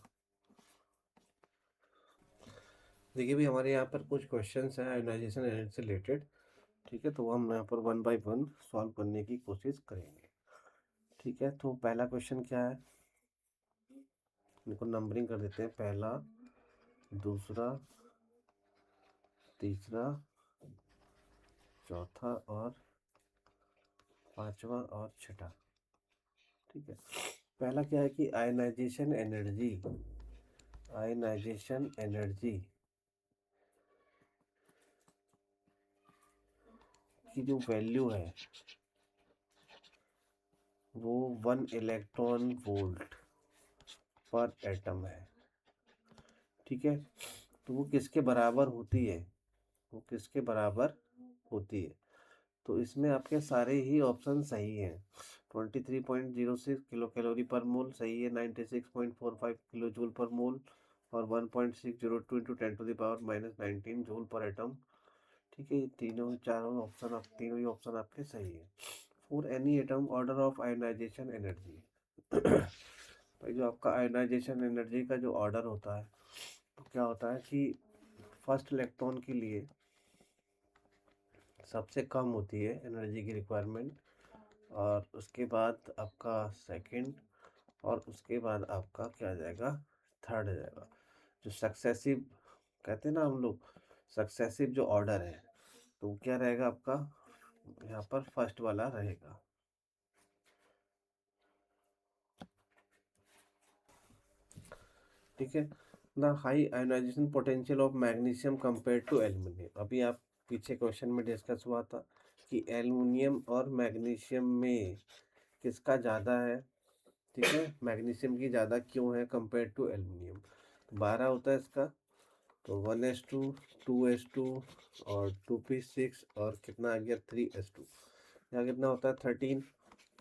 देखिए भी, हमारे यहाँ पर कुछ क्वेश्चंस हैं आयोनाइजेशन एनर्जी से रिलेटेड। ठीक है, तो हम यहाँ पर 1 बाय 1 सॉल्व करने की कोशिश करेंगे। ठीक है, तो पहला क्वेश्चन क्या है, इनको नंबरिंग कर देते हैं, पहला, दूसरा, तीसरा, चौथा, और पांचवा, और छठा। ठीक है, पहला क्या है कि आयनाइजेशन एनर्जी की जो वैल्यू है, वो 1 इलेक्ट्रॉन वोल्ट पर एटम है। ठीक है, तो वो किसके बराबर होती है, वो किसके बराबर होती है। तो इसमें आपके सारे ही ऑप्शन सही हैं। 23.06 किलो कैलोरी पर मोल सही है, 96.45 किलो जूल पर मोल, और 1.602 इंटू 10⁻⁻19 जूल पर एटम। ठीक है, ये तीनों चारों ऑप्शन, आप तीनों ही ऑप्शन आपके सही है। For any atom order of ionization energy. भाई, जो आपका आयोनाइजेशन एनर्जी का जो ऑर्डर होता है, तो क्या होता है कि फर्स्ट इलेक्ट्रॉन के लिए सबसे कम होती है एनर्जी की रिक्वायरमेंट, और उसके बाद आपका सेकंड, और उसके बाद आपका क्या आ जाएगा, थर्ड आ जाएगा। जो सक्सेसिव कहते हैं ना हम लोग, सक्सेसिव जो ऑर्डर है, तो वो क्या रहेगा आपका, यहाँ पर फर्स्ट वाला रहेगा। ठीक है, the high ionization potential of magnesium compare to aluminium. अभी आप पीछे क्वेश्चन में डिस्कस हुआ था कि एल्युमिनियम और मैग्नीशियम में किसका ज़्यादा है। ठीक है, मैग्नीशियम की ज़्यादा क्यों है कंपेयर टू एल्युमिनियम। 12 होता है इसका, तो 1s2, 2s2 और 2p6 और कितना आ गया 3s2। यहाँ कितना होता है 13।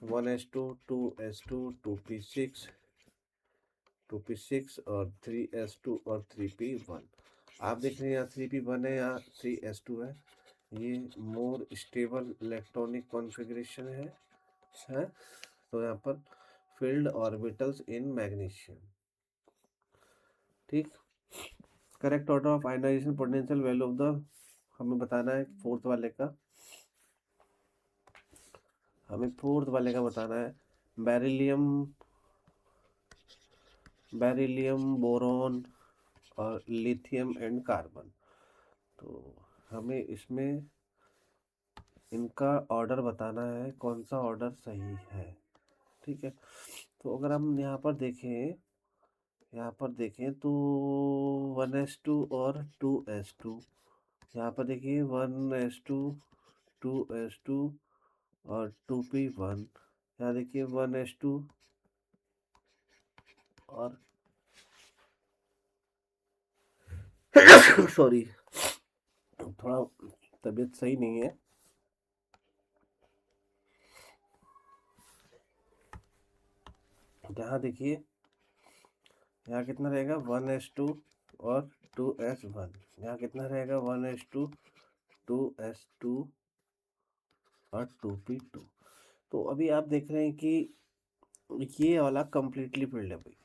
1s2, 2s2, 2p6, 2p6 और 3s2 और 3p1। आप देख रहे हैं यहाँ 3p1 है, यहाँ 3s2 है। ये मोर स्टेबल इलेक्ट्रॉनिक कॉन्फ़िगरेशन है। तो यहाँ पर फील्ड ऑर्बिटल्स इन मैग्नीशियम। ठीक। Correct order of ionization potential value of the, हमें बताना है फोर्थ वाले का, हमें फोर्थ वाले का बताना है। बेरिलियम, बेरिलियम, बोरॉन और लिथियम एंड कार्बन। तो हमें इसमें इनका ऑर्डर बताना है, कौन सा ऑर्डर सही है। ठीक है। तो अगर हम यहाँ पर देखें तो 1s2 और 2s2, यहाँ पर देखिए 1s2, 2s2 और 2p1, यहाँ देखिए 1s2 और सॉरी, थोड़ा तबीयत सही नहीं है। यहाँ देखिए, यहाँ कितना रहेगा 1s2 और 2s1, यहाँ कितना रहेगा 1s2, 2s2 और 2p2। तो अभी आप देख रहे हैं कि ये वाला कंप्लीटली फिल्ड है भाई।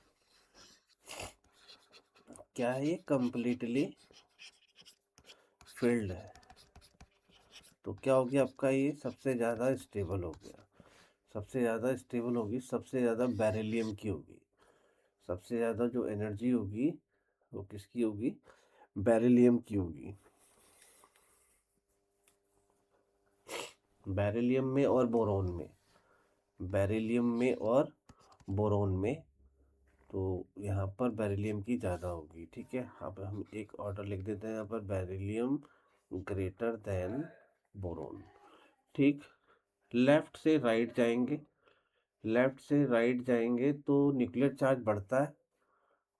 क्या है ये? कंप्लीटली फिल्ड है। तो क्या हो गया आपका, ये सबसे ज़्यादा स्टेबल हो गया। सबसे ज़्यादा स्टेबल होगी, सबसे ज़्यादा बेरिलियम की होगी। सबसे ज़्यादा जो एनर्जी होगी वो किसकी होगी? बेरिलियम की होगी। बेरिलियम में और बोरॉन में, बेरिलियम में और बोरॉन में। तो यहाँ पर बेरिलियम की ज़्यादा होगी। ठीक है। अब हम एक ऑर्डर लिख देते हैं यहाँ पर, बेरिलियम ग्रेटर देन बोरॉन। ठीक। लेफ्ट से राइट जाएंगे, लेफ्ट से राइट जाएंगे तो न्यूक्लियर चार्ज बढ़ता है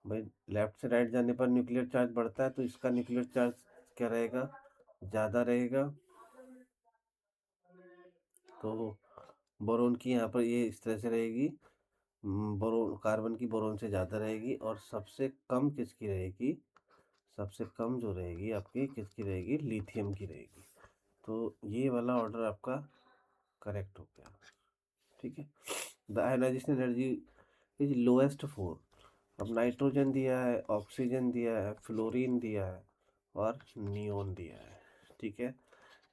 भाई। लेफ्ट से राइट जाने पर न्यूक्लियर चार्ज बढ़ता है, तो इसका न्यूक्लियर चार्ज क्या रहेगा? ज़्यादा रहेगा। तो बोरोन की यहाँ पर ये इस तरह से रहेगी, बोरोन, कार्बन की बोरोन से ज़्यादा रहेगी। और सबसे कम किसकी रहेगी? सबसे कम जो रहेगी आपकी किसकी रहेगी? लिथियम की रहेगी। तो ये वाला ऑर्डर आपका करेक्ट हो गया। ठीक है। The ionization energy is lowest for, अब नाइट्रोजन दिया है, ऑक्सीजन दिया है, फ्लोरीन दिया है और नियोन दिया है। ठीक है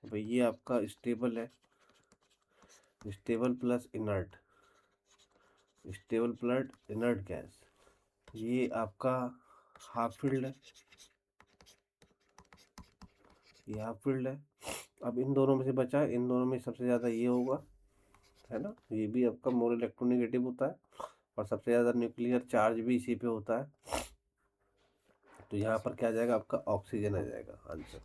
भाई। ये आपका स्टेबल है, stable plus inert, stable plus inert gas. ये आपका हाफ फील्ड है, ये हाफ फील्ड है। अब इन दोनों में से बचा, इन दोनों में सबसे ज़्यादा ये होगा, है ना। ये भी आपका मोर इलेक्ट्रोनेगेटिव होता है और सबसे ज़्यादा न्यूक्लियर चार्ज भी इसी पे होता है। तो यहाँ पर क्या आ जाएगा आपका? ऑक्सीजन आ जाएगा answer.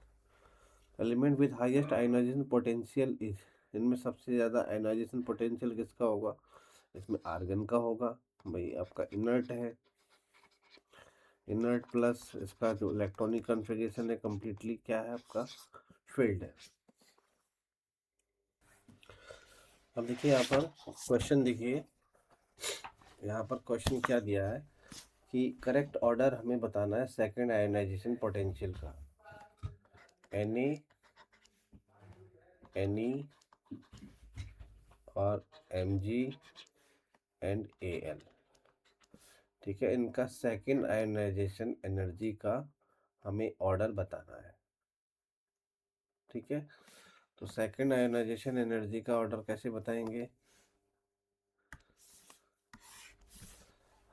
Element with highest ionization potential is, इनमें सबसे ज़्यादा आयनाइजेशन पोटेंशियल किसका होगा? इसमें आर्गन का होगा भाई। आपका इनर्ट है, इनर्ट प्लस इसका जो इलेक्ट्रॉनिक कॉन्फ़िगरेशन है कंप्लीटली क्या है आपका? फील्ड है। अब देखिए यहाँ पर क्वेश्चन, देखिए यहाँ पर क्वेश्चन क्या दिया है कि करेक्ट ऑर्डर हमें बताना है सेकंड आयनाइजेशन पोटेंशियल का। Na और Mg एंड Al। ठीक है। इनका सेकंड आयनाइजेशन एनर्जी का हमें ऑर्डर बताना है। ठीक है। तो सेकंड आयनाइजेशन एनर्जी का ऑर्डर कैसे बताएंगे?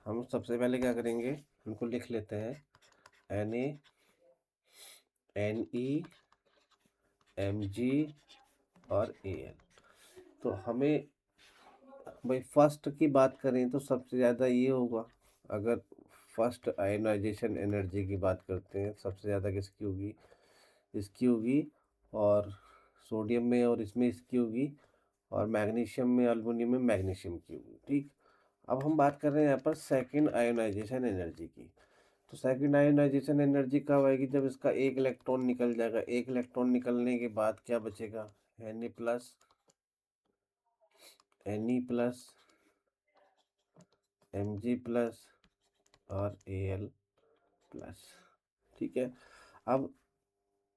हम सबसे पहले क्या करेंगे, इनको लिख लेते हैं। Na, Ne, Mg और Al। तो हमें भाई फर्स्ट की बात करें तो सबसे ज़्यादा ये होगा। अगर फर्स्ट आयनाइजेशन एनर्जी की बात करते हैं, सबसे ज़्यादा किसकी होगी? इसकी होगी। और सोडियम में और इसमें इसकी होगी। और मैग्नीशियम में, एल्युमिनियम में मैग्नीशियम की होगी। ठीक। अब हम बात कर रहे हैं यहाँ पर सेकंड आयोनाइजेशन एनर्जी की। तो सेकंड आयोनाइजेशन एनर्जी कब आएगी? जब इसका एक इलेक्ट्रॉन निकल जाएगा। एक इलेक्ट्रॉन निकलने के बाद क्या बचेगा? Na plus, Ne plus, Mg plus और Al प्लस। ठीक है। अब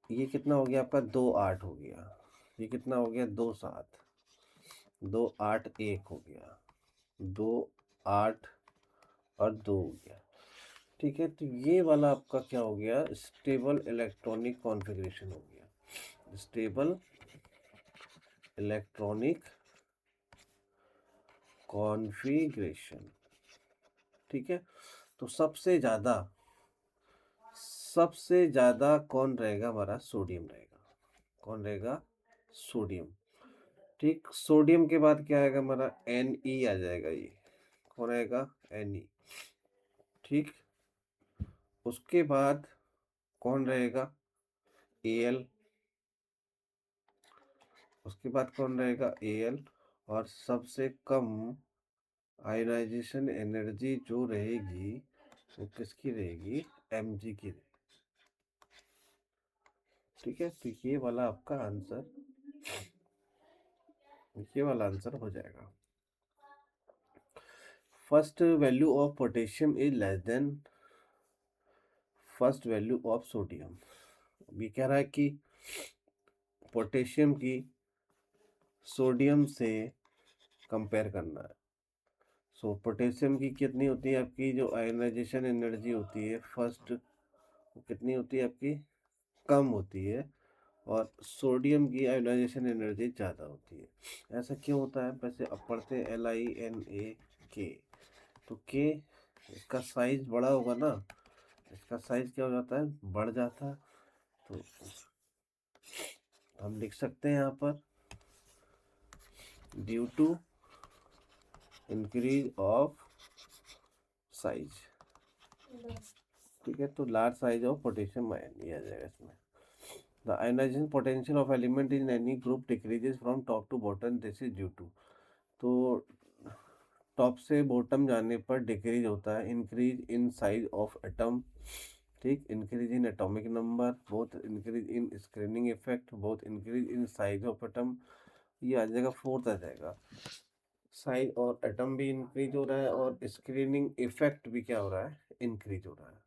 ये कितना हो गया आपका? 2 8 हो गया। ये कितना हो गया? 2 7, 2 8 1 हो गया, 2 8 और 2 हो गया। ठीक है, तो ये वाला आपका क्या हो गया? स्टेबल इलेक्ट्रॉनिक कॉन्फ़िगरेशन हो गया। Stable electronic configuration. ठीक है, तो सबसे ज़्यादा कौन रहेगा? हमारा सोडियम रहेगा। कौन रहेगा? सोडियम। ठीक, सोडियम के बाद क्या आएगा? हमारा Ne आ जाएगा। ये कौन आएगा? Ne। ठीक, उसके बाद कौन रहेगा? Al। उसके बाद कौन रहेगा? Al। और सबसे कम आयनाइजेशन एनर्जी जो रहेगी वो किसकी रहेगी? Mg की रहेगी। ठीक है, तो ये वाला आंसर हो जाएगा। First value of potassium is less then first value of sodium. अभी कह रहा है कि पोटेशियम की सोडियम से कंपेयर करना है। सो पोटेशियम की कितनी होती है आपकी? जो आयनाइजेशन एनर्जी होती है फर्स्ट, वो कितनी होती है आपकी? कम होती है। और सोडियम की आयोनाइजेशन एनर्जी ज़्यादा होती है। ऐसा क्यों होता है? वैसे अब पढ़ते हैं LINA के। तो के, इसका साइज बड़ा होगा ना, इसका साइज क्या हो जाता है? बढ़ जाता है। तो हम लिख सकते हैं यहाँ पर due to increase of size. ठीक है, तो large size of potassium ion लिया जाएगा इसमें। The ionisation potential of element in any group decreases from top to bottom, this is due to. तो टॉप से बॉटम जाने पर डिक्रीज होता है। Increase in size of atom. ठीक, increase in atomic number, both increase in screening effect, both increase in size of atom. ये आ जाएगा, फोर्थ आ जाएगा। साइज और एटम भी इंक्रीज हो रहा है और स्क्रीनिंग इफेक्ट भी क्या हो रहा है? इंक्रीज हो रहा है।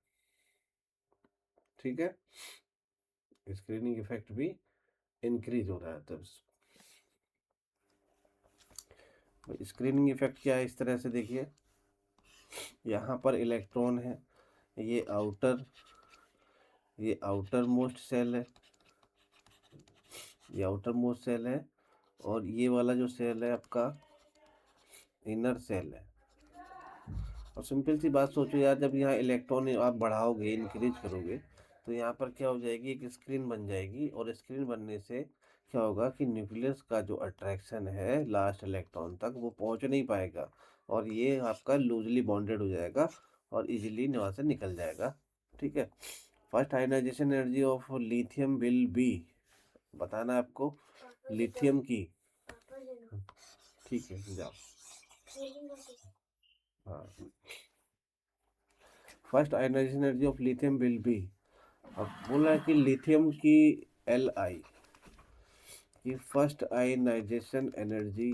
ठीक है, स्क्रीनिंग इफेक्ट भी इंक्रीज हो रहा है। तब स्क्रीनिंग इफेक्ट क्या है? इस तरह से देखिए, यहाँ पर इलेक्ट्रॉन है, ये आउटर मोस्ट सेल है, ये आउटर मोस्ट सेल है, और ये वाला जो सेल है आपका इनर सेल है। और सिंपल सी बात सोचो यार, जब यहाँ इलेक्ट्रॉन आप बढ़ाओगे, इंक्रीज करोगे, तो यहाँ पर क्या हो जाएगी? एक स्क्रीन बन जाएगी। और स्क्रीन बनने से क्या होगा कि न्यूक्लियस का जो अट्रैक्शन है लास्ट इलेक्ट्रॉन तक वो पहुँच नहीं पाएगा, और ये आपका लूजली बॉन्डेड हो जाएगा और इजीली वहाँ से निकल जाएगा। ठीक है, first ionization energy of lithium will be, बताना है आपको लिथियम की। ठीक है, जाओ। हाँ, first ionization energy of lithium will be. अब बोला है कि लिथियम की Li की फर्स्ट आयनाइजेशन एनर्जी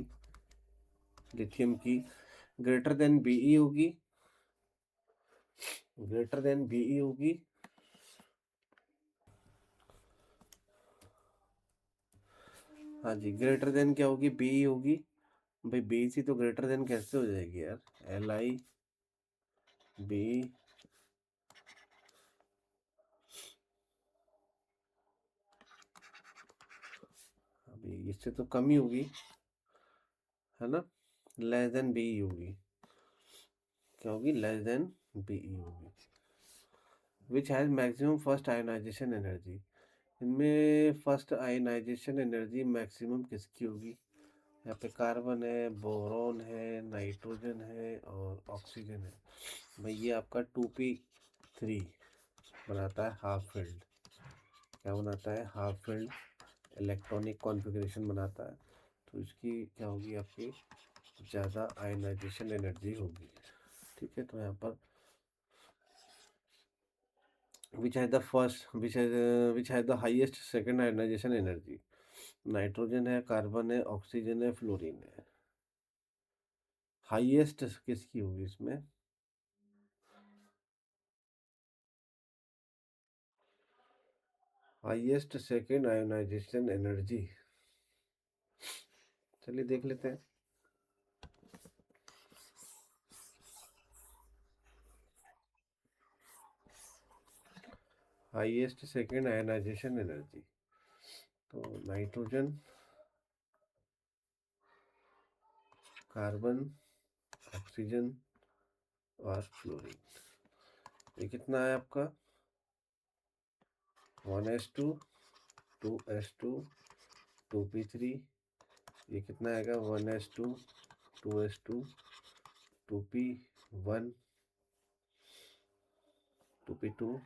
लिथियम की ग्रेटर देन Be होगी, ग्रेटर देन Be होगी। हाँ जी, ग्रेटर देन क्या होगी? Be होगी। भाई Be तो ग्रेटर देन कैसे हो जाएगी यार? Li Be, अभी इससे तो कम ही होगी, है ना? लेस देन Be होगी। क्या होगी? लेस देन Be होगी। Which has maximum first ionization energy. इनमें फर्स्ट आयनाइजेशन एनर्जी मैक्सिमम किसकी होगी? यहाँ पे कार्बन है, बोरॉन है, नाइट्रोजन है और ऑक्सीजन है। भाई ये आपका 2p3 बनाता है हाफ फील्ड। क्या बनाता है? हाफ फील्ड इलेक्ट्रॉनिक कॉन्फ़िगरेशन बनाता है। तो इसकी क्या होगी? आपकी ज़्यादा आयनाइजेशन एनर्जी होगी। ठीक है, तो यहाँ पर which has the highest second ionisation energy? Nitrogen है, कार्बन है, ऑक्सीजन है, फ्लोरीन है। हाईएस्ट किसकी होगी इसमें? हाईएस्ट सेकंड आयोनाइजेशन एनर्जी, चलिए देख लेते हैं। हाईएस्ट सेकंड आयोनाइजेशन एनर्जी, तो नाइट्रोजन, कार्बन, ऑक्सीजन और फ्लोरीन। ये कितना है आपका? 1s2, 2s2, 2p3। ये कितना आएगा? 1s2, 2s2, 2p1, 2p2,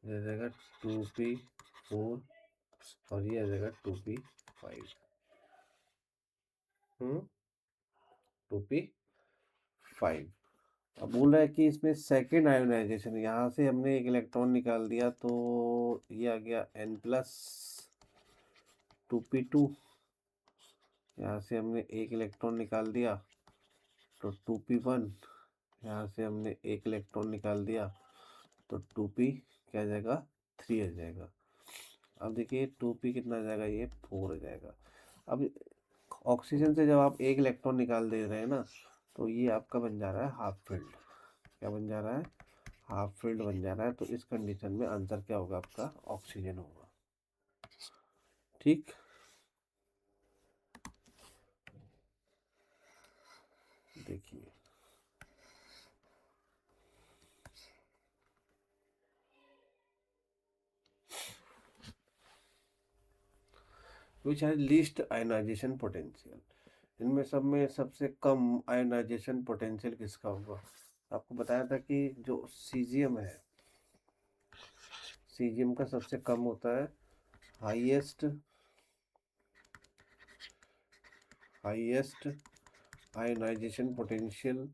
ये आ जाएगा 2p4 और ये आ जाएगा 2p5। 2p5। अब बोल रहा है कि इसमें सेकेंड आयोनाइजेशन, यहाँ से हमने एक इलेक्ट्रॉन निकाल दिया तो ये आ गया n+2p2। यहाँ से हमने एक इलेक्ट्रॉन निकाल दिया तो 2p1। यहाँ से हमने एक इलेक्ट्रॉन निकाल दिया तो 2p क्या आ जाएगा? 3 आ जाएगा। अब देखिए 2p कितना आ जाएगा? ये 4 आ जाएगा। अब ऑक्सीजन से जब आप एक इलेक्ट्रॉन निकाल दे रहे हैं ना, तो ये आपका बन जा रहा है हाफ फील्ड। क्या बन जा रहा है? हाफ फील्ड बन जा रहा है। तो इस कंडीशन में आंसर क्या होगा आपका? ऑक्सीजन होगा। ठीक, देखिए which has least ionization potential? इनमें सब में सबसे कम आयनाइजेशन पोटेंशियल किसका होगा? आपको बताया था कि जो सीजियम है, सीजियम का सबसे कम होता है। Highest highest ionization potential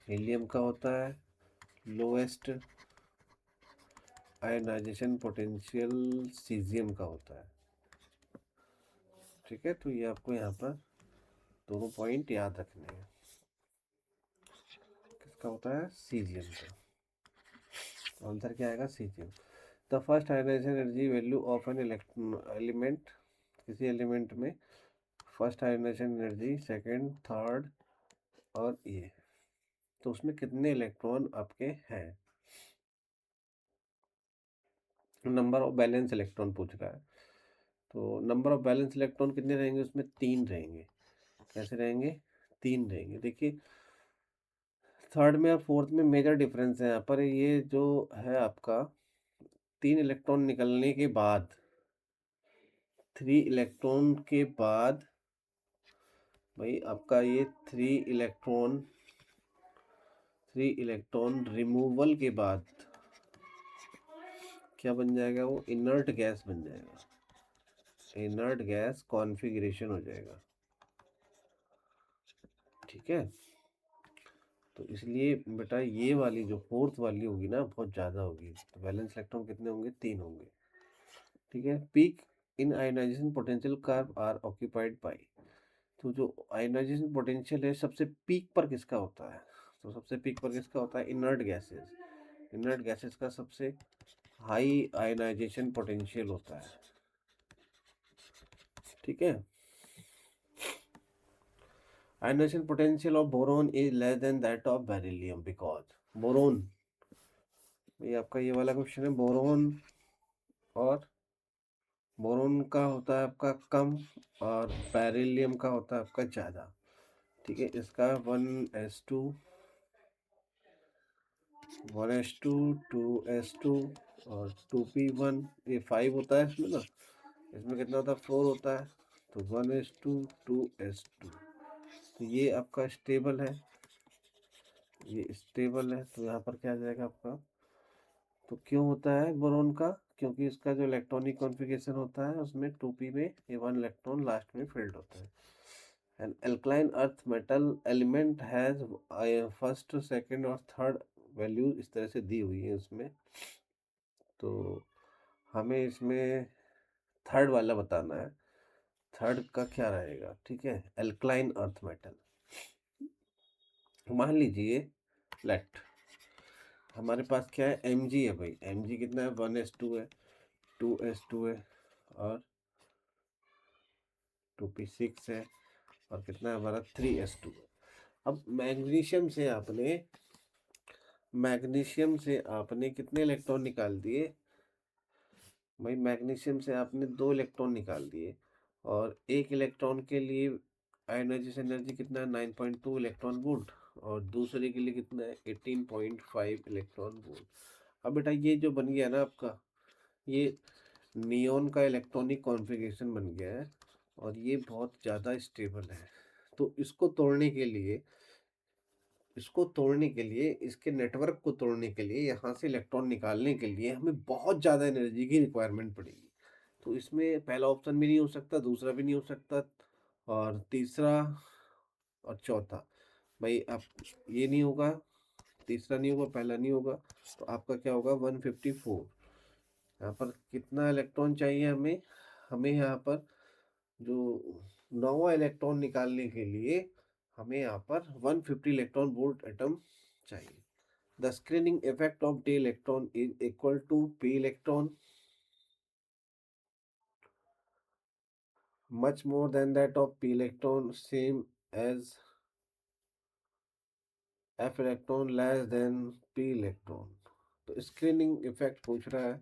helium का होता है। लोएस्ट आयनाइजेशन पोटेंशियल सीजियम का होता है। ठीक है, तो ये आपको यहाँ पर दोनों पॉइंट याद रखने हैं। किसका होता है? सीजियम का। आंसर क्या आएगा? Caesium. The first ionization energy value of an element, किसी एलिमेंट में first ionization energy, second, third और ये, तो उसमें कितने इलेक्ट्रॉन आपके हैं? नंबर ऑफ बैलेंस इलेक्ट्रॉन पूछ रहा है। तो नंबर ऑफ बैलेंस इलेक्ट्रॉन कितने रहेंगे? उसमें 3 रहेंगे। कैसे रहेंगे? 3 रहेंगे। देखिए थर्ड में और फोर्थ में मेजर डिफरेंस है यहाँ पर। ये जो है आपका 3 इलेक्ट्रॉन निकलने के बाद, 3 इलेक्ट्रॉन के बाद भाई आपका ये 3 इलेक्ट्रॉन रिमूवल के बाद क्या बन जाएगा? वो इनर्ट गैस बन जाएगा। इनर्ट गैस कॉन्फ़िगरेशन हो जाएगा। ठीक है, तो इसलिए बेटा ये वाली जो फोर्थ वाली होगी ना, बहुत ज़्यादा होगी। तो वैलेंस इलेक्ट्रॉन कितने होंगे? 3 होंगे। ठीक है, peak in ionization potential curve are occupied by, तो जो आयनाइजेशन पोटेंशियल है सबसे पीक पर किसका होता है? तो सबसे पीक पर किसका होता है? Inert gases. इनर्ट गैसेस का सबसे हाई आयनाइजेशन पोटेंशियल होता है। ठीक है, ionization potential of boron is less than that of beryllium because boron, ये आपका ये वाला क्वेश्चन है। और बोरोन का होता है आपका कम और बेरिलियम का होता है आपका ज़्यादा। ठीक है, इसका 1s2, 1s2, 2s2 और 2p1, ये 5 होता है इसमें ना। इसमें कितना होता है? 4 होता है। तो 1s2, 2s2, तो ये आपका स्टेबल है, ये स्टेबल है। तो यहाँ पर क्या आ जाएगा आपका? तो क्यों होता है बोरोन का? क्योंकि इसका जो इलेक्ट्रॉनिक कॉन्फ़िगरेशन होता है उसमें 2p में ये 1 इलेक्ट्रॉन लास्ट में फील्ड होता है। An alkaline earth metal element has first, second और थर्ड वैल्यू इस तरह से दी हुई है उसमें। तो हमें इसमें थर्ड वाला बताना है। थर्ड का क्या रहेगा? ठीक है, एल्कलाइन अर्थ मेटल। मान लीजिए लेट हमारे पास क्या है, एम है भाई। एम कितना है? 1s2 है, 2s2 है, और 2p6 है, और कितना है हमारा? 3s2 है। अब मैग्नीशियम से आपने कितने इलेक्ट्रॉन निकाल दिए भाई? मैग्नीशियम से आपने 2 इलेक्ट्रॉन निकाल दिए, और एक इलेक्ट्रॉन के लिए आयोनाइजेशन एनर्जी कितना है? 9.2 इलेक्ट्रॉन वोल्ट, और दूसरे के लिए कितना है? 18.5 इलेक्ट्रॉन वोल्ट। अब बेटा ये जो बन गया ना आपका, ये नियॉन का इलेक्ट्रॉनिक कॉन्फ़िगरेशन बन गया है, और ये बहुत ज़्यादा स्टेबल है। तो इसके नेटवर्क को तोड़ने के लिए, यहाँ से इलेक्ट्रॉन निकालने के लिए हमें बहुत ज़्यादा एनर्जी की रिक्वायरमेंट पड़ेगी। तो इसमें पहला ऑप्शन भी नहीं हो सकता, दूसरा भी नहीं हो सकता, और तीसरा और चौथा भाई अब ये नहीं होगा, तीसरा नहीं होगा, पहला नहीं होगा। तो आपका क्या होगा? 154। यहाँ पर कितना इलेक्ट्रॉन चाहिए हमें? हमें यहाँ पर जो नौवां इलेक्ट्रॉन निकालने के लिए हमें यहाँ पर 150 इलेक्ट्रॉन वोल्ट एटम चाहिए। The screening effect of d electron is equal to p electron much more than that of p electron, same as f electron, less than p electron। तो स्क्रीनिंग इफेक्ट पूछ रहा है,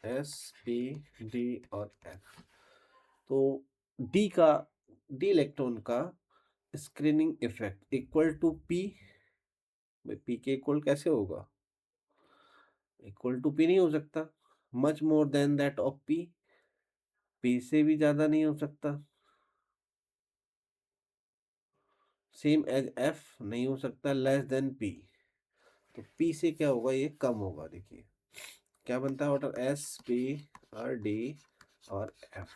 s p d और f. तो d electron का screening effect equal to p. P के equal कैसे होगा? इक्वल टू पी नहीं हो सकता। Much more than that of p, p से भी ज्यादा नहीं हो सकता। सेम एज एफ नहीं हो सकता। लेस देन पी, तो पी से क्या होगा? ये कम होगा। देखिए क्या बनता है ऑर्डर? एस पी और डी और एफ।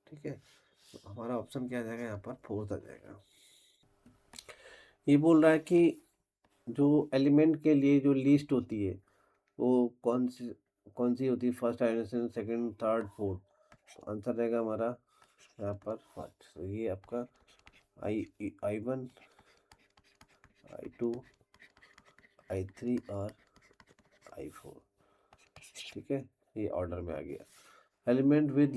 ठीक है, तो हमारा ऑप्शन क्या आ जाएगा यहाँ पर? फोर्थ आ जाएगा। ये बोल रहा है कि जो एलिमेंट के लिए जो लिस्ट होती है वो कौन सी होती है? First ionization, second, third, fourth. तो आंसर रहेगा हमारा यहाँ पर फर्स्ट। तो ये आपका I1, I2, I3 और I4। ठीक है, ये ऑर्डर में आ गया। Element with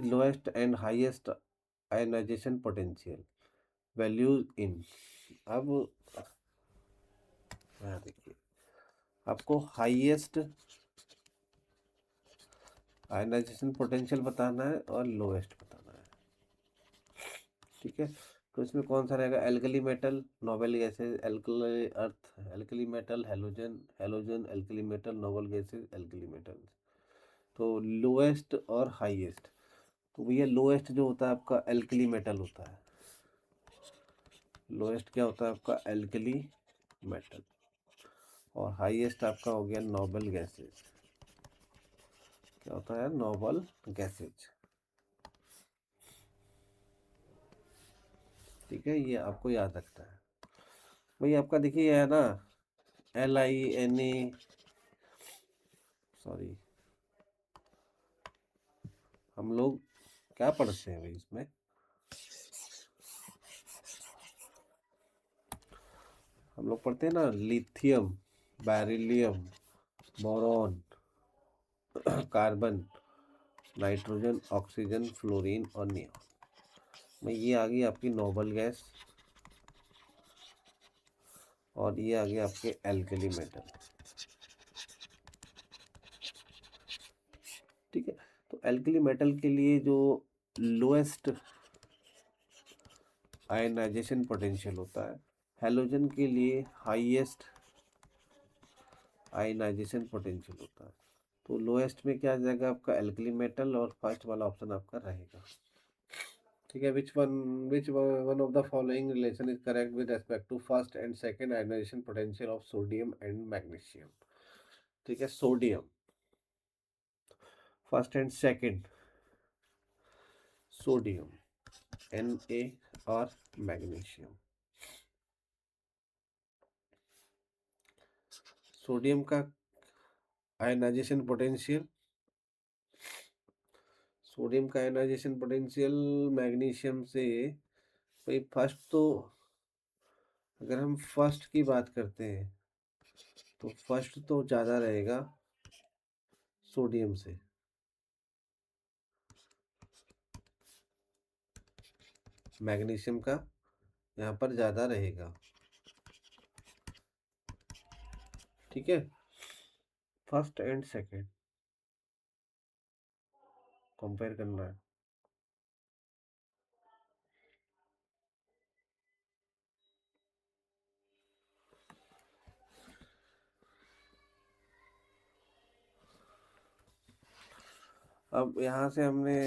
lowest and highest ionization potential values in. अब यहाँ देखिए, आपको हाईएस्ट आयनाइजेशन पोटेंशियल बताना है और लोएस्ट बताना है। ठीक है, तो इसमें कौन सा रहेगा? Alkali metal, noble gases, alkali earth, alkali metal, halogen, halogen, alkali metal, noble gases, alkali metal. तो लोएस्ट और हाईएस्ट, तो भैया लोएस्ट जो होता है आपका एल्कली मेटल होता है। लोएस्ट क्या होता है आपका? Alkali metal. और हाईएस्ट आपका हो गया नोबल गैसेज। क्या होता है? Noble gases. ठीक है, ये आपको याद रखना है भाई। आपका देखिए है ना, LINA, सॉरी, हम लोग क्या पढ़ते हैं भाई इसमें? हम लोग पढ़ते हैं ना, lithium, beryllium, boron, carbon, nitrogen, oxygen, fluorine और नियॉन। में ये आ गई आपकी नोबल गैस, और ये आ गया आपके एल्कली मेटल। ठीक है, तो एल्कली मेटल के लिए जो लोएस्ट आयनाइजेशन पोटेंशियल होता है, हेलोजन के लिए हाईएस्ट आयनाइजेशन पोटेंशियल होता है। तो लोएस्ट में क्या आ जाएगा आपका? एल्कली मेटल, और फर्स्ट वाला ऑप्शन आपका रहेगा। ठीक है, which one of the following relation is correct with respect to first and second ionization potential of sodium and magnesium? ठीक है, sodium first and second sodium, Na और मैग्नीशियम। सोडियम का आयनाइजेशन पोटेंशियल, सोडियम का ionization potential magnesium से, भाई first तो, अगर हम फर्स्ट की बात करते हैं तो फर्स्ट तो ज़्यादा रहेगा सोडियम से। मैग्नीशियम का यहाँ पर ज़्यादा रहेगा, ठीक है। फर्स्ट एंड सेकंड कंपेयर करना है। अब यहाँ से हमने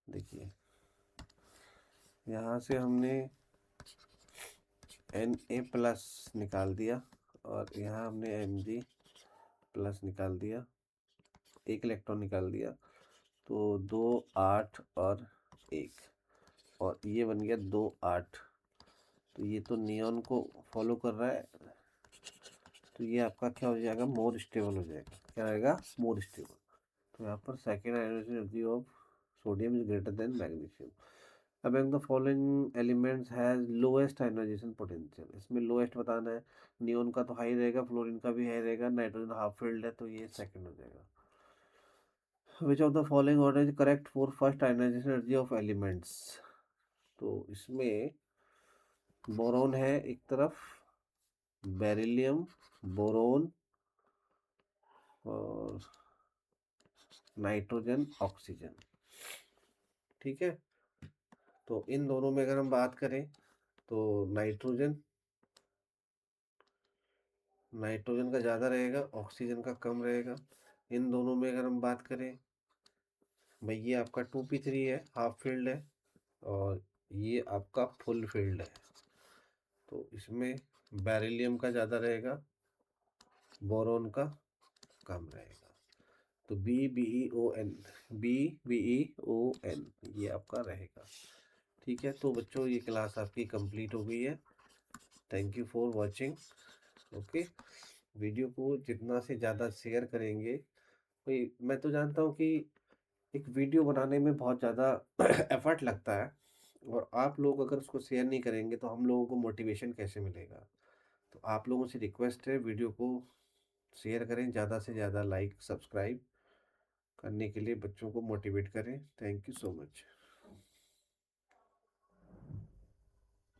देखिए, यहाँ से हमने Na+ निकाल दिया और यहाँ हमने Mg+ निकाल दिया, एक इलेक्ट्रॉन निकाल दिया। तो 2 8 और 1, और ये बन गया 2 8। तो ये तो नियॉन को फॉलो कर रहा है, तो ये आपका क्या हो जाएगा, मोर स्टेबल हो जाएगा। क्या रहेगा, मोर स्टेबल। तो यहाँ पर second ionization energy of sodium is greater than magnesium. Among the following elements has lowest ionization potential, इसमें लोएस्ट बताना है। नियोन का तो हाई रहेगा, फ्लोरीन का भी हाई रहेगा, नाइट्रोजन हाफ फील्ड है तो ये सेकंड हो जाएगा। Which of the following order is correct for first ionization energy of elements. तो इसमें बोरोन है एक तरफ, बेरिलियम, बोरोन और नाइट्रोजन, ऑक्सीजन, ठीक है। तो इन दोनों में अगर हम बात करें तो नाइट्रोजन का ज़्यादा रहेगा, ऑक्सीजन का कम रहेगा। इन दोनों में अगर हम बात करें, भाई ये आपका 2p3 है, हाफ फील्ड है, और ये आपका फुल फील्ड है। तो इसमें बेरिलियम का ज़्यादा रहेगा, बोरोन का कम रहेगा। तो BeON ये आपका रहेगा, ठीक है। तो बच्चों ये क्लास आपकी कंप्लीट हो गई है। Thank you for watching. Okay, video को जितना से ज़्यादा शेयर करेंगे, भाई मैं तो जानता हूँ कि एक वीडियो बनाने में बहुत ज़्यादा एफर्ट लगता है, और आप लोग अगर उसको शेयर नहीं करेंगे तो हम लोगों को मोटिवेशन कैसे मिलेगा। तो आप लोगों से रिक्वेस्ट है, वीडियो को शेयर करें, ज़्यादा से ज़्यादा लाइक सब्सक्राइब करने के लिए बच्चों को मोटिवेट करें। Thank you so much.